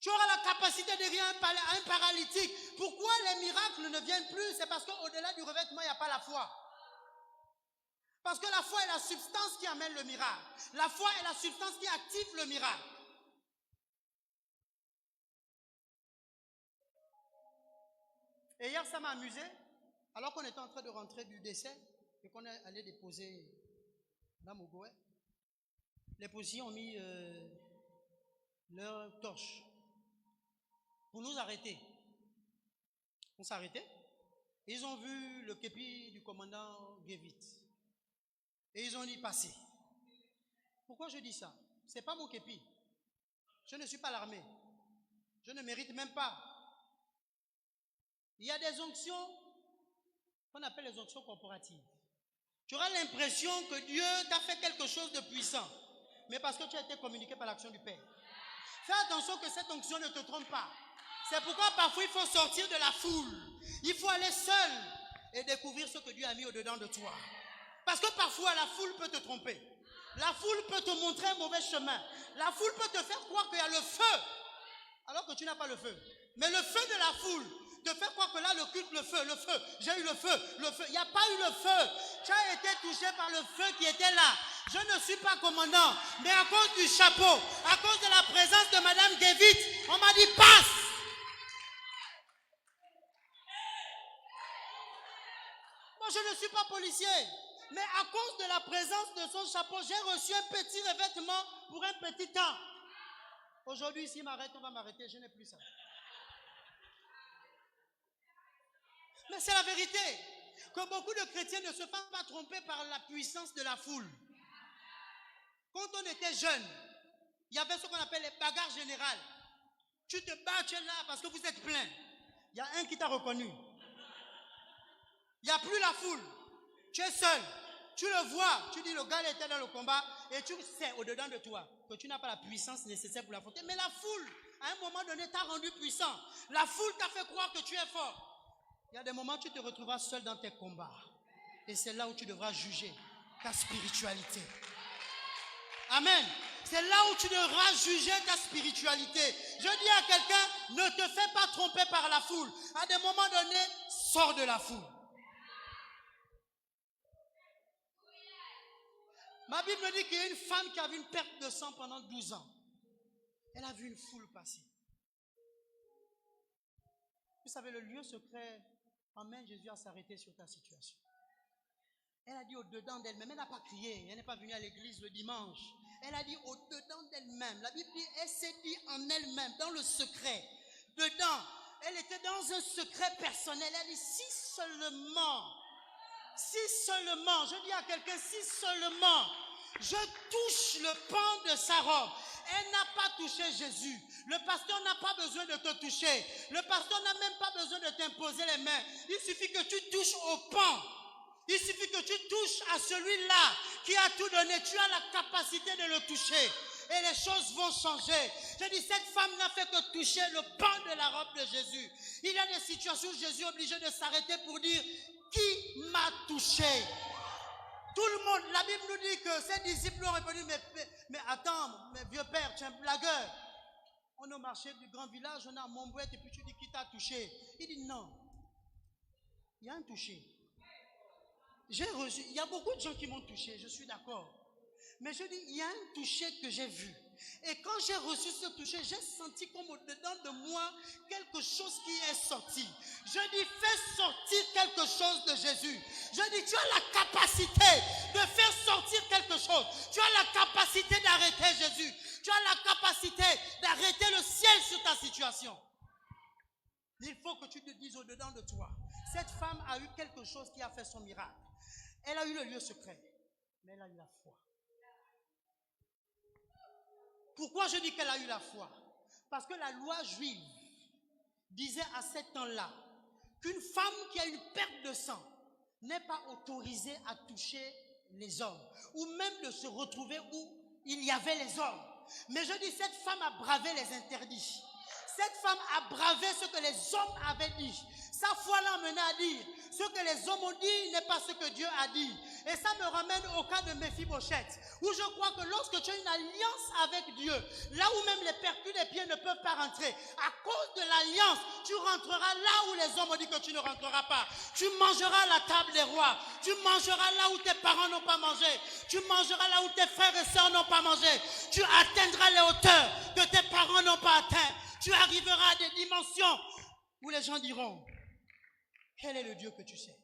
Tu auras la capacité de guérir un paralytique. Pourquoi les miracles ne viennent plus? C'est parce qu'au-delà du revêtement, il n'y a pas la foi. Parce que la foi est la substance qui amène le miracle. La foi est la substance qui active le miracle. Et hier, ça m'a amusé. Alors qu'on était en train de rentrer du décès et qu'on est allé déposer Dame Ogoé, les policiers ont mis leur torche pour nous arrêter. On s'est arrêté. Ils ont vu le képi du commandant Gevit. Et ils ont dit passer. Pourquoi je dis ça? Ce n'est pas mon képi. Je ne suis pas l'armée. Je ne mérite même pas. Il y a des onctions qu'on appelle les onctions corporatives. Tu auras l'impression que Dieu t'a fait quelque chose de puissant. Mais parce que tu as été communiqué par l'action du Père. Fais attention que cette onction ne te trompe pas. C'est pourquoi parfois il faut sortir de la foule. Il faut aller seul et découvrir ce que Dieu a mis au-dedans de toi. Parce que parfois la foule peut te tromper. La foule peut te montrer un mauvais chemin. La foule peut te faire croire qu'il y a le feu, alors que tu n'as pas le feu. Mais le feu de la foule te fait croire que là le culte, le feu, j'ai eu le feu. Il n'y a pas eu le feu. Tu as été touché par le feu qui était là. Je ne suis pas commandant, mais à cause du chapeau, à cause de la présence de Madame Gevit, on m'a dit passe. Moi je ne suis pas policier. Mais à cause de la présence de son chapeau, j'ai reçu un petit revêtement pour un petit temps. Aujourd'hui, s'il m'arrête, on va m'arrêter. Je n'ai plus ça. Mais c'est la vérité. Que beaucoup de chrétiens ne se fassent pas tromper par la puissance de la foule. Quand on était jeune, il y avait ce qu'on appelle les bagarres générales. Tu te bats, tu es là parce que vous êtes plein. Il y a un qui t'a reconnu. Il n'y a plus la foule. Tu es seul. Tu le vois. Tu dis le gars il était dans le combat et tu sais au-dedans de toi que tu n'as pas la puissance nécessaire pour l'affronter. Mais la foule, à un moment donné, t'a rendu puissant. La foule t'a fait croire que tu es fort. Il y a des moments où tu te retrouveras seul dans tes combats. Et c'est là où tu devras juger ta spiritualité. Amen. C'est là où tu devras juger ta spiritualité. Je dis à quelqu'un, ne te fais pas tromper par la foule. À des moments donnés, sors de la foule. Ma Bible me dit qu'il y a une femme qui a vu une perte de sang pendant 12 ans. Elle a vu une foule passer. Vous savez, le lieu secret emmène Jésus à s'arrêter sur ta situation. Elle a dit au-dedans d'elle-même, elle n'a pas crié, elle n'est pas venue à l'église le dimanche. Elle a dit au-dedans d'elle-même. La Bible dit, elle s'est dit en elle-même, dans le secret. Dedans, elle était dans un secret personnel. Elle a dit, si seulement, je dis à quelqu'un, si seulement je touche le pan de sa robe. Elle n'a pas touché Jésus. Le pasteur n'a pas besoin de te toucher. Le pasteur n'a même pas besoin de t'imposer les mains. Il suffit que tu touches au pan. Il suffit que tu touches à celui-là qui a tout donné. Tu as la capacité de le toucher. Et les choses vont changer. Je dis, cette femme n'a fait que toucher le pan de la robe de Jésus. Il y a des situations où Jésus est obligé de s'arrêter pour dire, qui m'a touché? Tout le monde, la Bible nous dit que ses disciples ont répondu, mais attends, mais vieux père, tu es un blagueur. On est au marché du grand village, on est à Montbouette, et puis tu dis qui t'a touché? Il dit non. Il y a un touché. J'ai reçu, il y a beaucoup de gens qui m'ont touché, je suis d'accord. Mais je dis, il y a un toucher que j'ai vu. Et quand j'ai reçu ce toucher, j'ai senti comme au-dedans de moi quelque chose qui est sorti. Je dis, fais sortir quelque chose de Jésus. Je dis, tu as la capacité de faire sortir quelque chose. Tu as la capacité d'arrêter Jésus. Tu as la capacité d'arrêter le ciel sur ta situation. Il faut que tu te dises au secret, mais elle a eu la foi. Pourquoi je dis qu'elle a eu la foi? Parce que la loi juive disait à ce temps-là qu'une femme qui a une perte de sang n'est pas autorisée à toucher les hommes, ou même de se retrouver où il y avait les hommes. Mais je dis, cette femme a bravé les interdits. Cette femme a bravé ce que les hommes avaient dit. Sa foi l'a amené à dire, ce que les hommes ont dit n'est pas ce que Dieu a dit. Et ça me ramène au cas de Méphibosheth, où je crois que lorsque tu as une alliance avec Dieu, là où même les percus des pieds ne peuvent pas rentrer, à cause de l'alliance, tu rentreras là où les hommes ont dit que tu ne rentreras pas. Tu mangeras à la table des rois. Tu mangeras là où tes parents n'ont pas mangé. Tu mangeras là où tes frères et sœurs n'ont pas mangé. Tu atteindras les hauteurs que tes parents n'ont pas atteintes. Tu arriveras à des dimensions où les gens diront, quel est le Dieu que tu sers?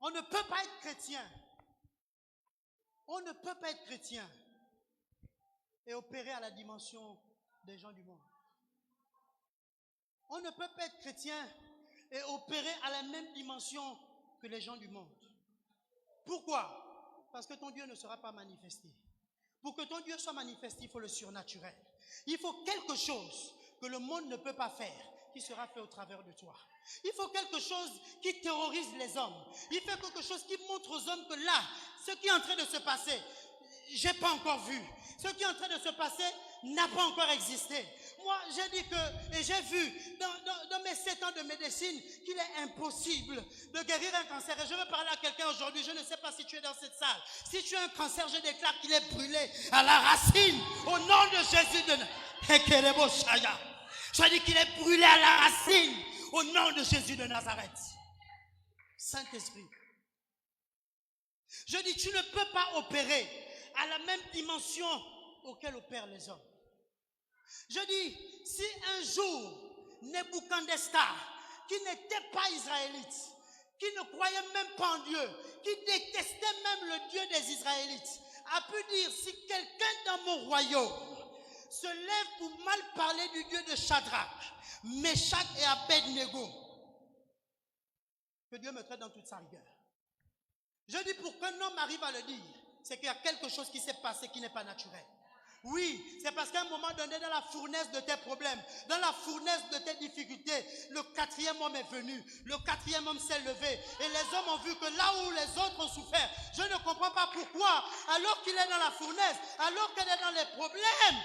On ne peut pas être chrétien. On ne peut pas être chrétien et opérer à la dimension des gens du monde. On ne peut pas être chrétien et opérer à la même dimension que les gens du monde. Pourquoi? Parce que ton Dieu ne sera pas manifesté. Pour que ton Dieu soit manifesté, il faut le surnaturel. Il faut quelque chose que le monde ne peut pas faire, qui sera fait au travers de toi. Il faut quelque chose qui terrorise les hommes. Il faut quelque chose qui montre aux hommes que là, ce qui est en train de se passer, j'ai pas encore vu. Ce qui est en train de se passer n'a pas encore existé. Moi, j'ai dit que, et j'ai vu dans mes 7 ans de médecine qu'il est impossible de guérir un cancer. Et je veux parler à quelqu'un aujourd'hui, je ne sais pas si tu es dans cette salle. Si tu as un cancer, je déclare qu'il est brûlé à la racine au nom de Jésus de Nazareth. Je dis qu'il est brûlé à la racine au nom de Jésus de Nazareth. Saint-Esprit. Je dis, tu ne peux pas opérer à la même dimension auquel opèrent les hommes. Je dis, si un jour, Nebuchadnezzar, qui n'était pas israélite, qui ne croyait même pas en Dieu, qui détestait même le Dieu des Israélites, a pu dire, si quelqu'un dans mon royaume se lève pour mal parler du Dieu de Shadrach, Meshach et Abednego, que Dieu me traite dans toute sa rigueur. Je dis, pour qu'un homme arrive à le dire, c'est qu'il y a quelque chose qui s'est passé qui n'est pas naturel. Oui, c'est parce qu'à un moment donné, dans la fournaise de tes problèmes, dans la fournaise de tes difficultés, le 4e homme est venu, le 4e homme s'est levé, et les hommes ont vu que là où les autres ont souffert, je ne comprends pas pourquoi, alors qu'il est dans la fournaise, alors qu'elle est dans les problèmes,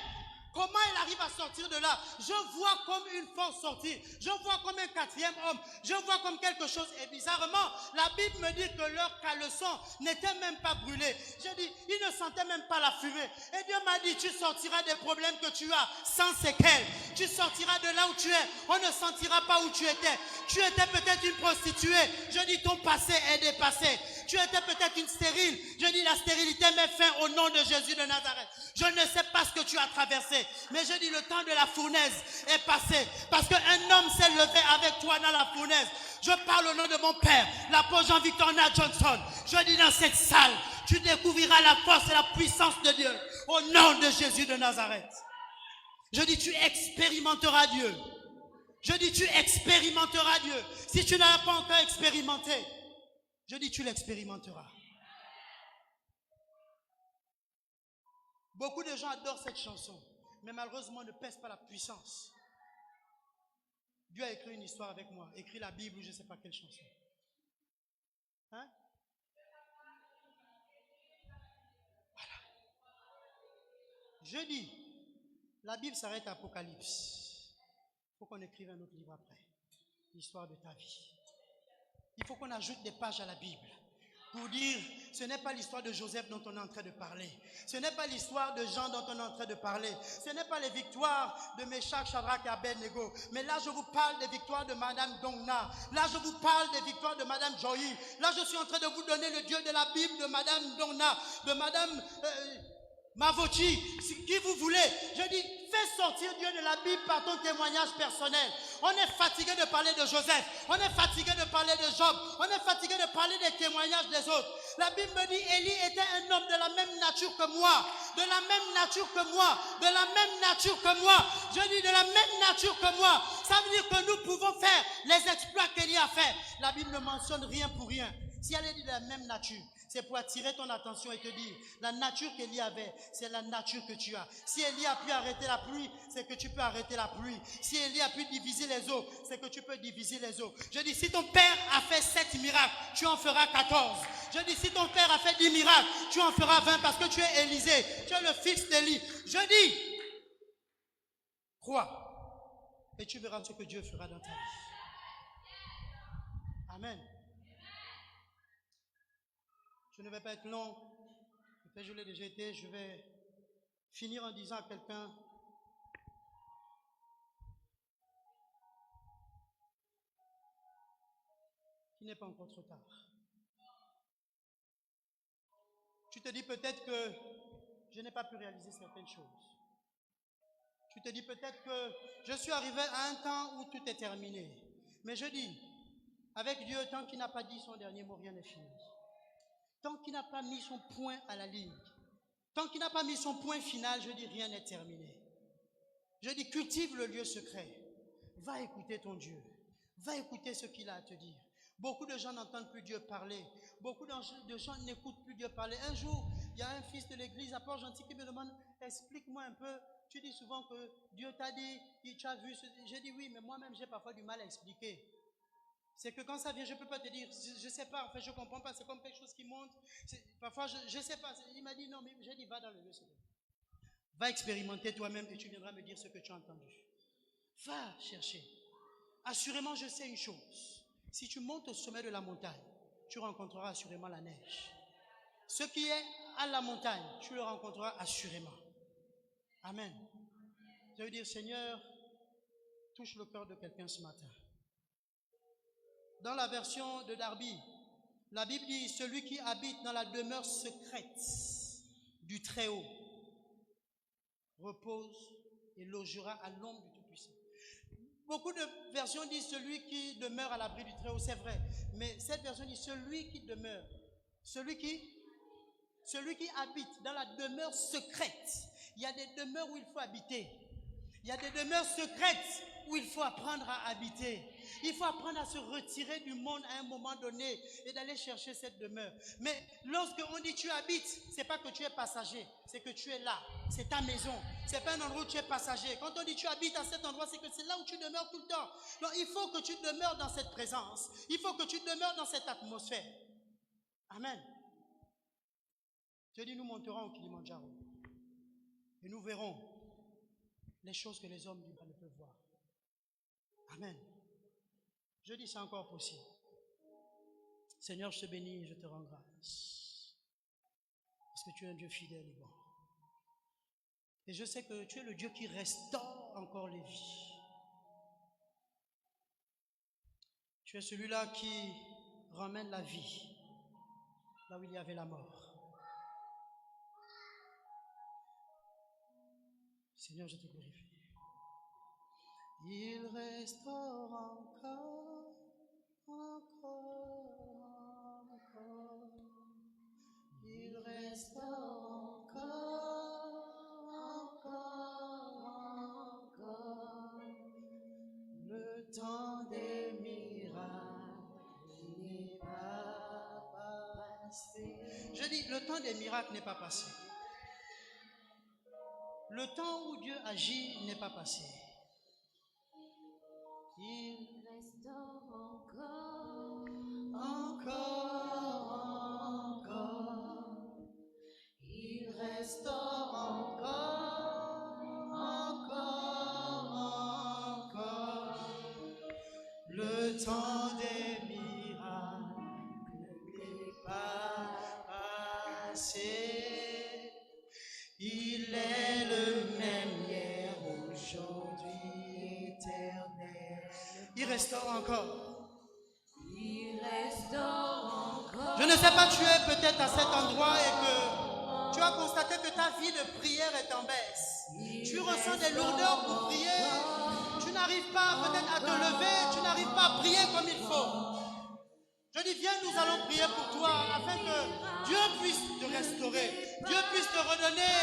comment il arrive à sortir de là? Je vois comme une force sortir. Je vois comme un 4e homme. Je vois comme quelque chose. Et bizarrement, la Bible me dit que leur caleçon n'était même pas brûlé. Je dis, ils ne sentaient même pas la fumée. Et Dieu m'a dit, tu sortiras des problèmes que tu as sans séquelles. Tu sortiras de là où tu es. On ne sentira pas où tu étais. Tu étais peut-être une prostituée. Je dis, ton passé est dépassé. Tu étais peut-être une stérile. Je dis, la stérilité met fin au nom de Jésus de Nazareth. Je ne sais pas ce que tu as traversé. Mais je dis, le temps de la fournaise est passé. Parce qu'un homme s'est levé avec toi dans la fournaise. Je parle au nom de mon père, l'apôtre Jean-Victor Nat Johnson. Je dis, dans cette salle, tu découvriras la force et la puissance de Dieu. Au nom de Jésus de Nazareth. Je dis, tu expérimenteras Dieu. Je dis, tu expérimenteras Dieu. Si tu n'as pas encore expérimenté, je dis, tu l'expérimenteras. Beaucoup de gens adorent cette chanson, mais malheureusement ne pèsent pas la puissance. Dieu a écrit une histoire avec moi, écrit la Bible ou je ne sais pas quelle chanson. Hein? Voilà. Je dis, la Bible s'arrête à Apocalypse. Il faut qu'on écrive un autre livre après. L'histoire de ta vie. Il faut qu'on ajoute des pages à la Bible. Pour dire, ce n'est pas l'histoire de Joseph dont on est en train de parler. Ce n'est pas l'histoire de Jean dont on est en train de parler. Ce n'est pas les victoires de Meshach, Shadrach et Abednego. Mais là, je vous parle des victoires de Madame Dongna. Là, je vous parle des victoires de Madame Joyi. Là, je suis en train de vous donner le Dieu de la Bible de Madame Dongna, de Madame Mavochi, qui vous voulez. Je dis, fais sortir Dieu de la Bible par ton témoignage personnel. On est fatigué de parler de Joseph. On est fatigué de parler de Job. On est fatigué de parler des témoignages des autres. La Bible me dit, Élie était un homme de la même nature que moi. De la même nature que moi. De la même nature que moi. Je dis de la même nature que moi. Ça veut dire que nous pouvons faire les exploits qu'Élie a fait. La Bible ne mentionne rien pour rien. Si elle est de la même nature, c'est pour attirer ton attention et te dire, la nature qu'Élie avait, c'est la nature que tu as. Si Élie a pu arrêter la pluie, c'est que tu peux arrêter la pluie. Si Élie a pu diviser les eaux, c'est que tu peux diviser les eaux. Je dis, si ton père a fait 7 miracles, tu en feras 14. Je dis, si ton père a fait 10 miracles, tu en feras 20 parce que tu es Élisée. Tu es le fils d'Élie. Je dis, crois. Et tu verras ce que Dieu fera dans ta vie. Amen. Je ne vais pas être long. Je l'ai déjà été. Je vais finir en disant à quelqu'un, qu'il n'est pas encore trop tard. Tu te dis peut-être que je n'ai pas pu réaliser certaines choses. Tu te dis peut-être que je suis arrivé à un temps où tout est terminé. Mais je dis, avec Dieu, tant qu'il n'a pas dit son dernier mot, rien n'est fini. Tant qu'il n'a pas mis son point à la ligne, tant qu'il n'a pas mis son point final, je dis, rien n'est terminé. Je dis, cultive le lieu secret. Va écouter ton Dieu. Va écouter ce qu'il a à te dire. Beaucoup de gens n'entendent plus Dieu parler. Beaucoup de gens n'écoutent plus Dieu parler. Un jour, il y a un fils de l'église à Port-Gentil qui me demande, explique-moi un peu. Tu dis souvent que Dieu t'a dit, tu as vu. Je dis oui, mais moi-même, j'ai parfois du mal à expliquer. C'est que quand ça vient, je ne peux pas te dire, je ne sais pas, en fait, je ne comprends pas, c'est comme quelque chose qui monte. Parfois, je ne sais pas. Il m'a dit non, mais j'ai dit, va dans le lieu secret. Va expérimenter toi-même et tu viendras me dire ce que tu as entendu. Va chercher. Assurément, je sais une chose. Si tu montes au sommet de la montagne, tu rencontreras assurément la neige. Ce qui est à la montagne, tu le rencontreras assurément. Amen. Je veux dire, Seigneur, touche le cœur de quelqu'un ce matin. Dans la version de Darby, la Bible dit, celui qui habite dans la demeure secrète du Très-Haut repose et logera à l'ombre du Tout-Puissant. Beaucoup de versions disent celui qui demeure à l'abri du Très-Haut, c'est vrai. Mais cette version dit celui qui demeure, celui qui habite dans la demeure secrète. Il y a des demeures où il faut habiter. Il y a des demeures secrètes où il faut apprendre à habiter. Il faut apprendre à se retirer du monde à un moment donné et d'aller chercher cette demeure. Mais lorsque on dit tu habites, c'est pas que tu es passager, c'est que tu es là. C'est ta maison. C'est pas un endroit où tu es passager. Quand on dit tu habites à cet endroit, c'est que c'est là où tu demeures tout le temps. Donc il faut que tu demeures dans cette présence. Il faut que tu demeures dans cette atmosphère. Amen. Dieu dit, nous monterons au Kilimandjaro. Et nous verrons les choses que les hommes du bas ne peuvent voir. Amen. Je dis, c'est encore possible. Seigneur, je te bénis et je te rends grâce. Parce que tu es un Dieu fidèle et bon. Et je sais que tu es le Dieu qui restaure encore les vies. Tu es celui-là qui ramène la vie là où il y avait la mort. Seigneur, je te glorifie. Il restaure encore, encore, encore. Il restaure encore, encore, encore. Le temps des miracles n'est pas passé. Je dis, le temps des miracles n'est pas passé. Le temps où Dieu agit n'est pas passé. Il restaure encore, encore, encore. Il restaure encore, encore, encore. Le temps des miracles n'est pas passé. Il est le même hier, aujourd'hui, éternel. Il restaure encore. Il restaure encore. Je ne sais pas, tu es peut-être à cet endroit et que tu as constaté que ta vie de prière est en baisse. Tu ressens des lourdeurs pour prier. Tu n'arrives pas peut-être à te lever. Tu n'arrives pas à prier comme il faut. Je dis, viens, nous allons prier pour toi afin que Dieu puisse te restaurer. Dieu puisse te redonner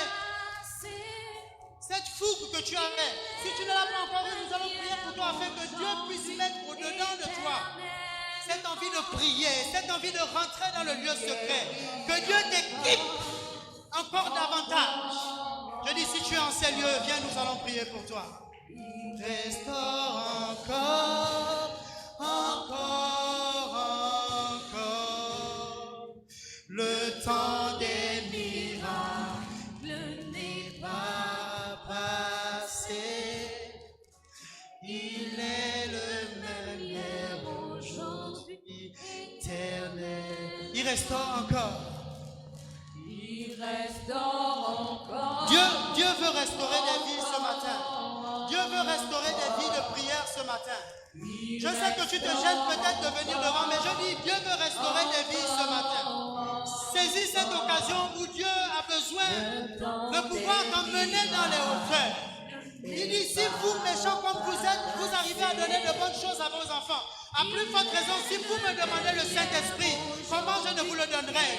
cette fougue que tu avais. Si tu ne l'as pas encore eu, nous allons prier pour toi afin que Dieu puisse mettre au-dedans de toi cette envie de prier, cette envie de rentrer dans le lieu secret. Que Dieu t'équipe encore davantage. Je dis, si tu es en ces lieux, viens, nous allons prier pour toi. Restaure encore, encore, encore. Le temps des miracles n'est pas passé. Il est le même hier, aujourd'hui, éternel. Il restaure encore. Dieu veut restaurer des vies ce matin. Dieu veut restaurer des vies de prière ce matin. Je sais que tu te gênes peut-être de venir devant, mais je dis, Dieu veut restaurer des vies ce matin. Saisis cette occasion où Dieu a besoin de pouvoir t'emmener dans les hauteurs. Il dit, si vous, méchants comme vous êtes, vous arrivez à donner de bonnes choses à vos enfants, à plus forte raison, si vous me demandez le Saint-Esprit, comment je ne vous le donnerai?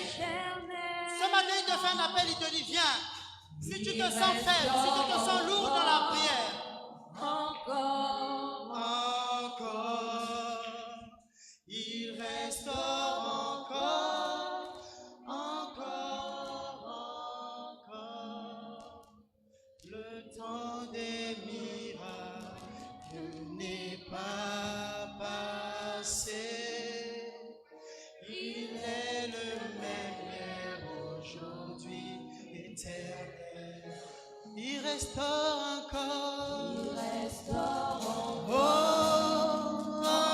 Ce matin, il te fait un appel, il te dit, viens. Si tu te sens faible, si tu te sens lourd dans la prière, encore, il restaure encore, encore, encore. Le temps des miracles n'est pas passé. Il est le même hier, aujourd'hui, éternel. Il restaure encore. Il restaure encore.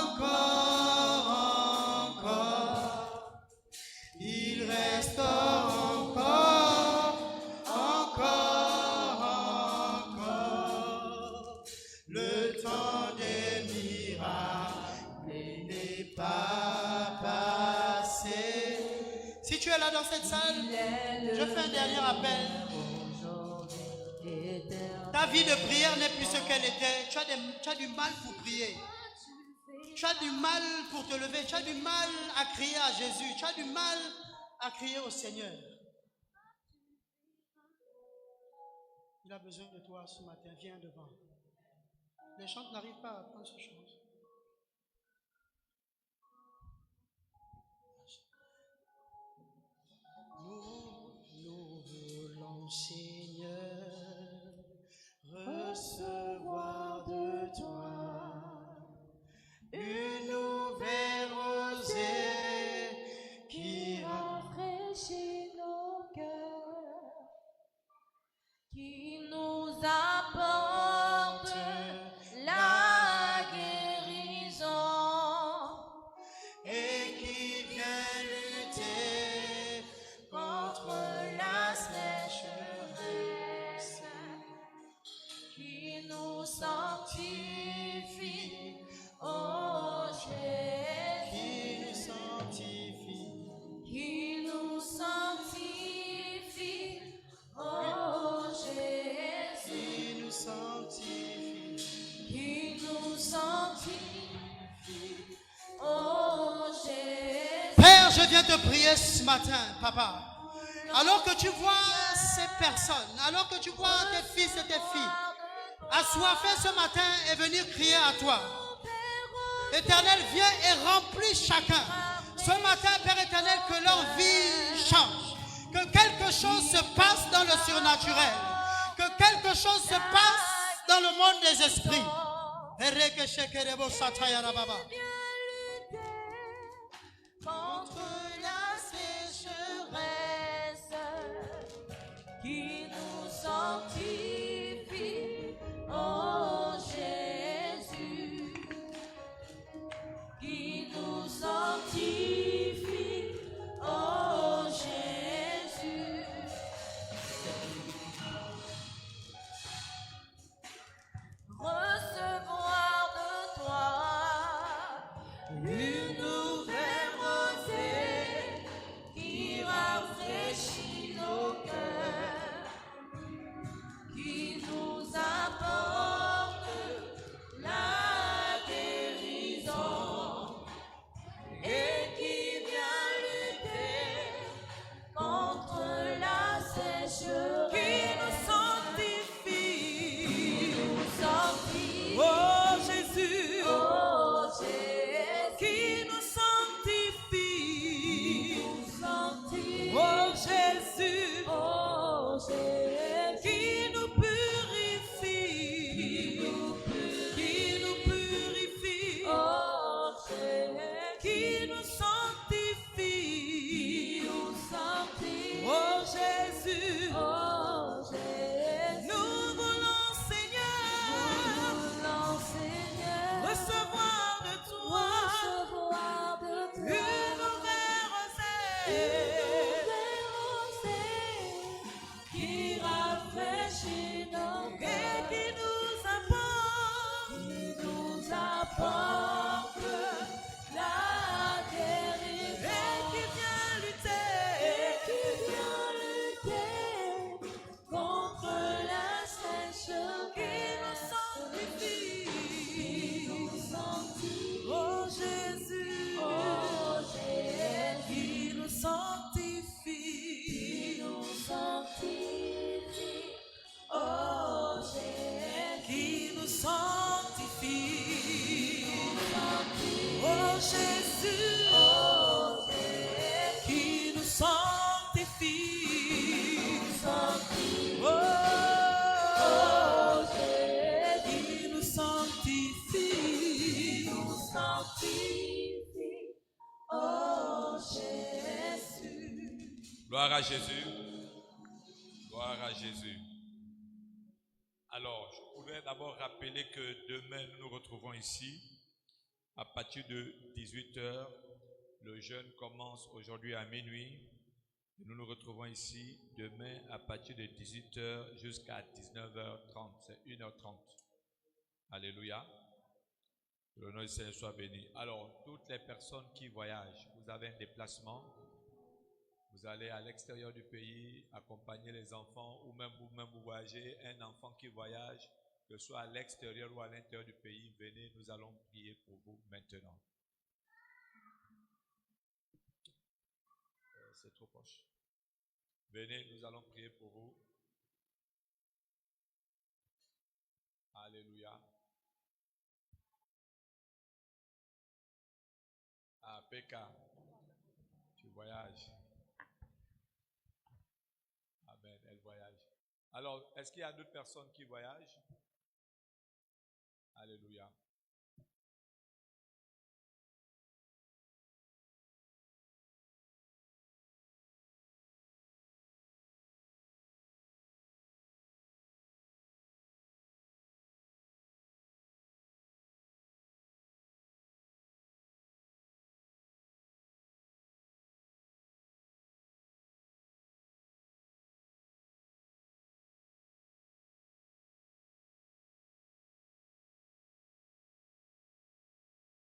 Encore, encore. Il restaure encore. Encore, encore. Le temps des miracles n'est pas passé. Si tu es là dans cette salle, je fais un dernier appel. Ta vie de prière n'est plus ce qu'elle était. Tu as du mal pour prier. Tu as du mal pour te lever. Tu as du mal à crier à Jésus. Tu as du mal à crier au Seigneur. Il a besoin de toi ce matin. Viens devant. Les chants n'arrivent pas à prendre ce chant. Nous voulons, Seigneur, recevoir de toi une nouvelle rosée qui rafraîchit nos cœurs, qui nous apporte la guérison et qui vient lutter contre la sécheresse, qui nous sanctifie, oh Jésus, qui nous sanctifie, qui nous sanctifie, oh Jésus, qui nous sanctifie, qui nous sanctifie, oh Jésus. Père, je viens te prier ce matin, Papa. Alors que tu vois ces personnes, alors que tu vois tes fils et tes filles assoiffés ce matin et venir crier à toi, Éternel, viens et remplis chacun. Ce matin, Père éternel, que leur vie change, que quelque chose se passe dans le surnaturel, que quelque chose se passe dans le monde des esprits. Contre la sécheresse, qui nous sanctifie, oh Jésus, qui nous sanctifie, oh Jésus. Recevoir de toi qui rafraîchit nos cœurs et qui nous apporte la guérison et qui vient lutter contre la sécheresse, qui nous sanctifie. Oh Jésus, Qui nous sanctifie. oh Jésus, Qui nous sanctifie. Oh Jésus, qui nous sanctifie. Oh, qui nous sanctifie. oh Jésus. Gloire à Jésus. Gloire à Jésus. Alors, je voudrais d'abord rappeler que demain, nous nous retrouvons ici à partir de 18h. Le jeûne commence aujourd'hui à minuit. Et nous nous retrouvons ici demain à partir de 18h jusqu'à 19h30. C'est 1h30. Alléluia. Que le nom du Seigneur soit béni. Alors, toutes les personnes qui voyagent, vous avez un déplacement. Vous allez à l'extérieur du pays accompagner les enfants ou même vous-même vous voyagez, un enfant qui voyage, que ce soit à l'extérieur ou à l'intérieur du pays, venez, nous allons prier pour vous maintenant. C'est trop proche. Venez, nous allons prier pour vous. Alléluia. Ah, Péka, tu voyages. Amen, elle voyage. Alors, est-ce qu'il y a d'autres personnes qui voyagent? Alléluia.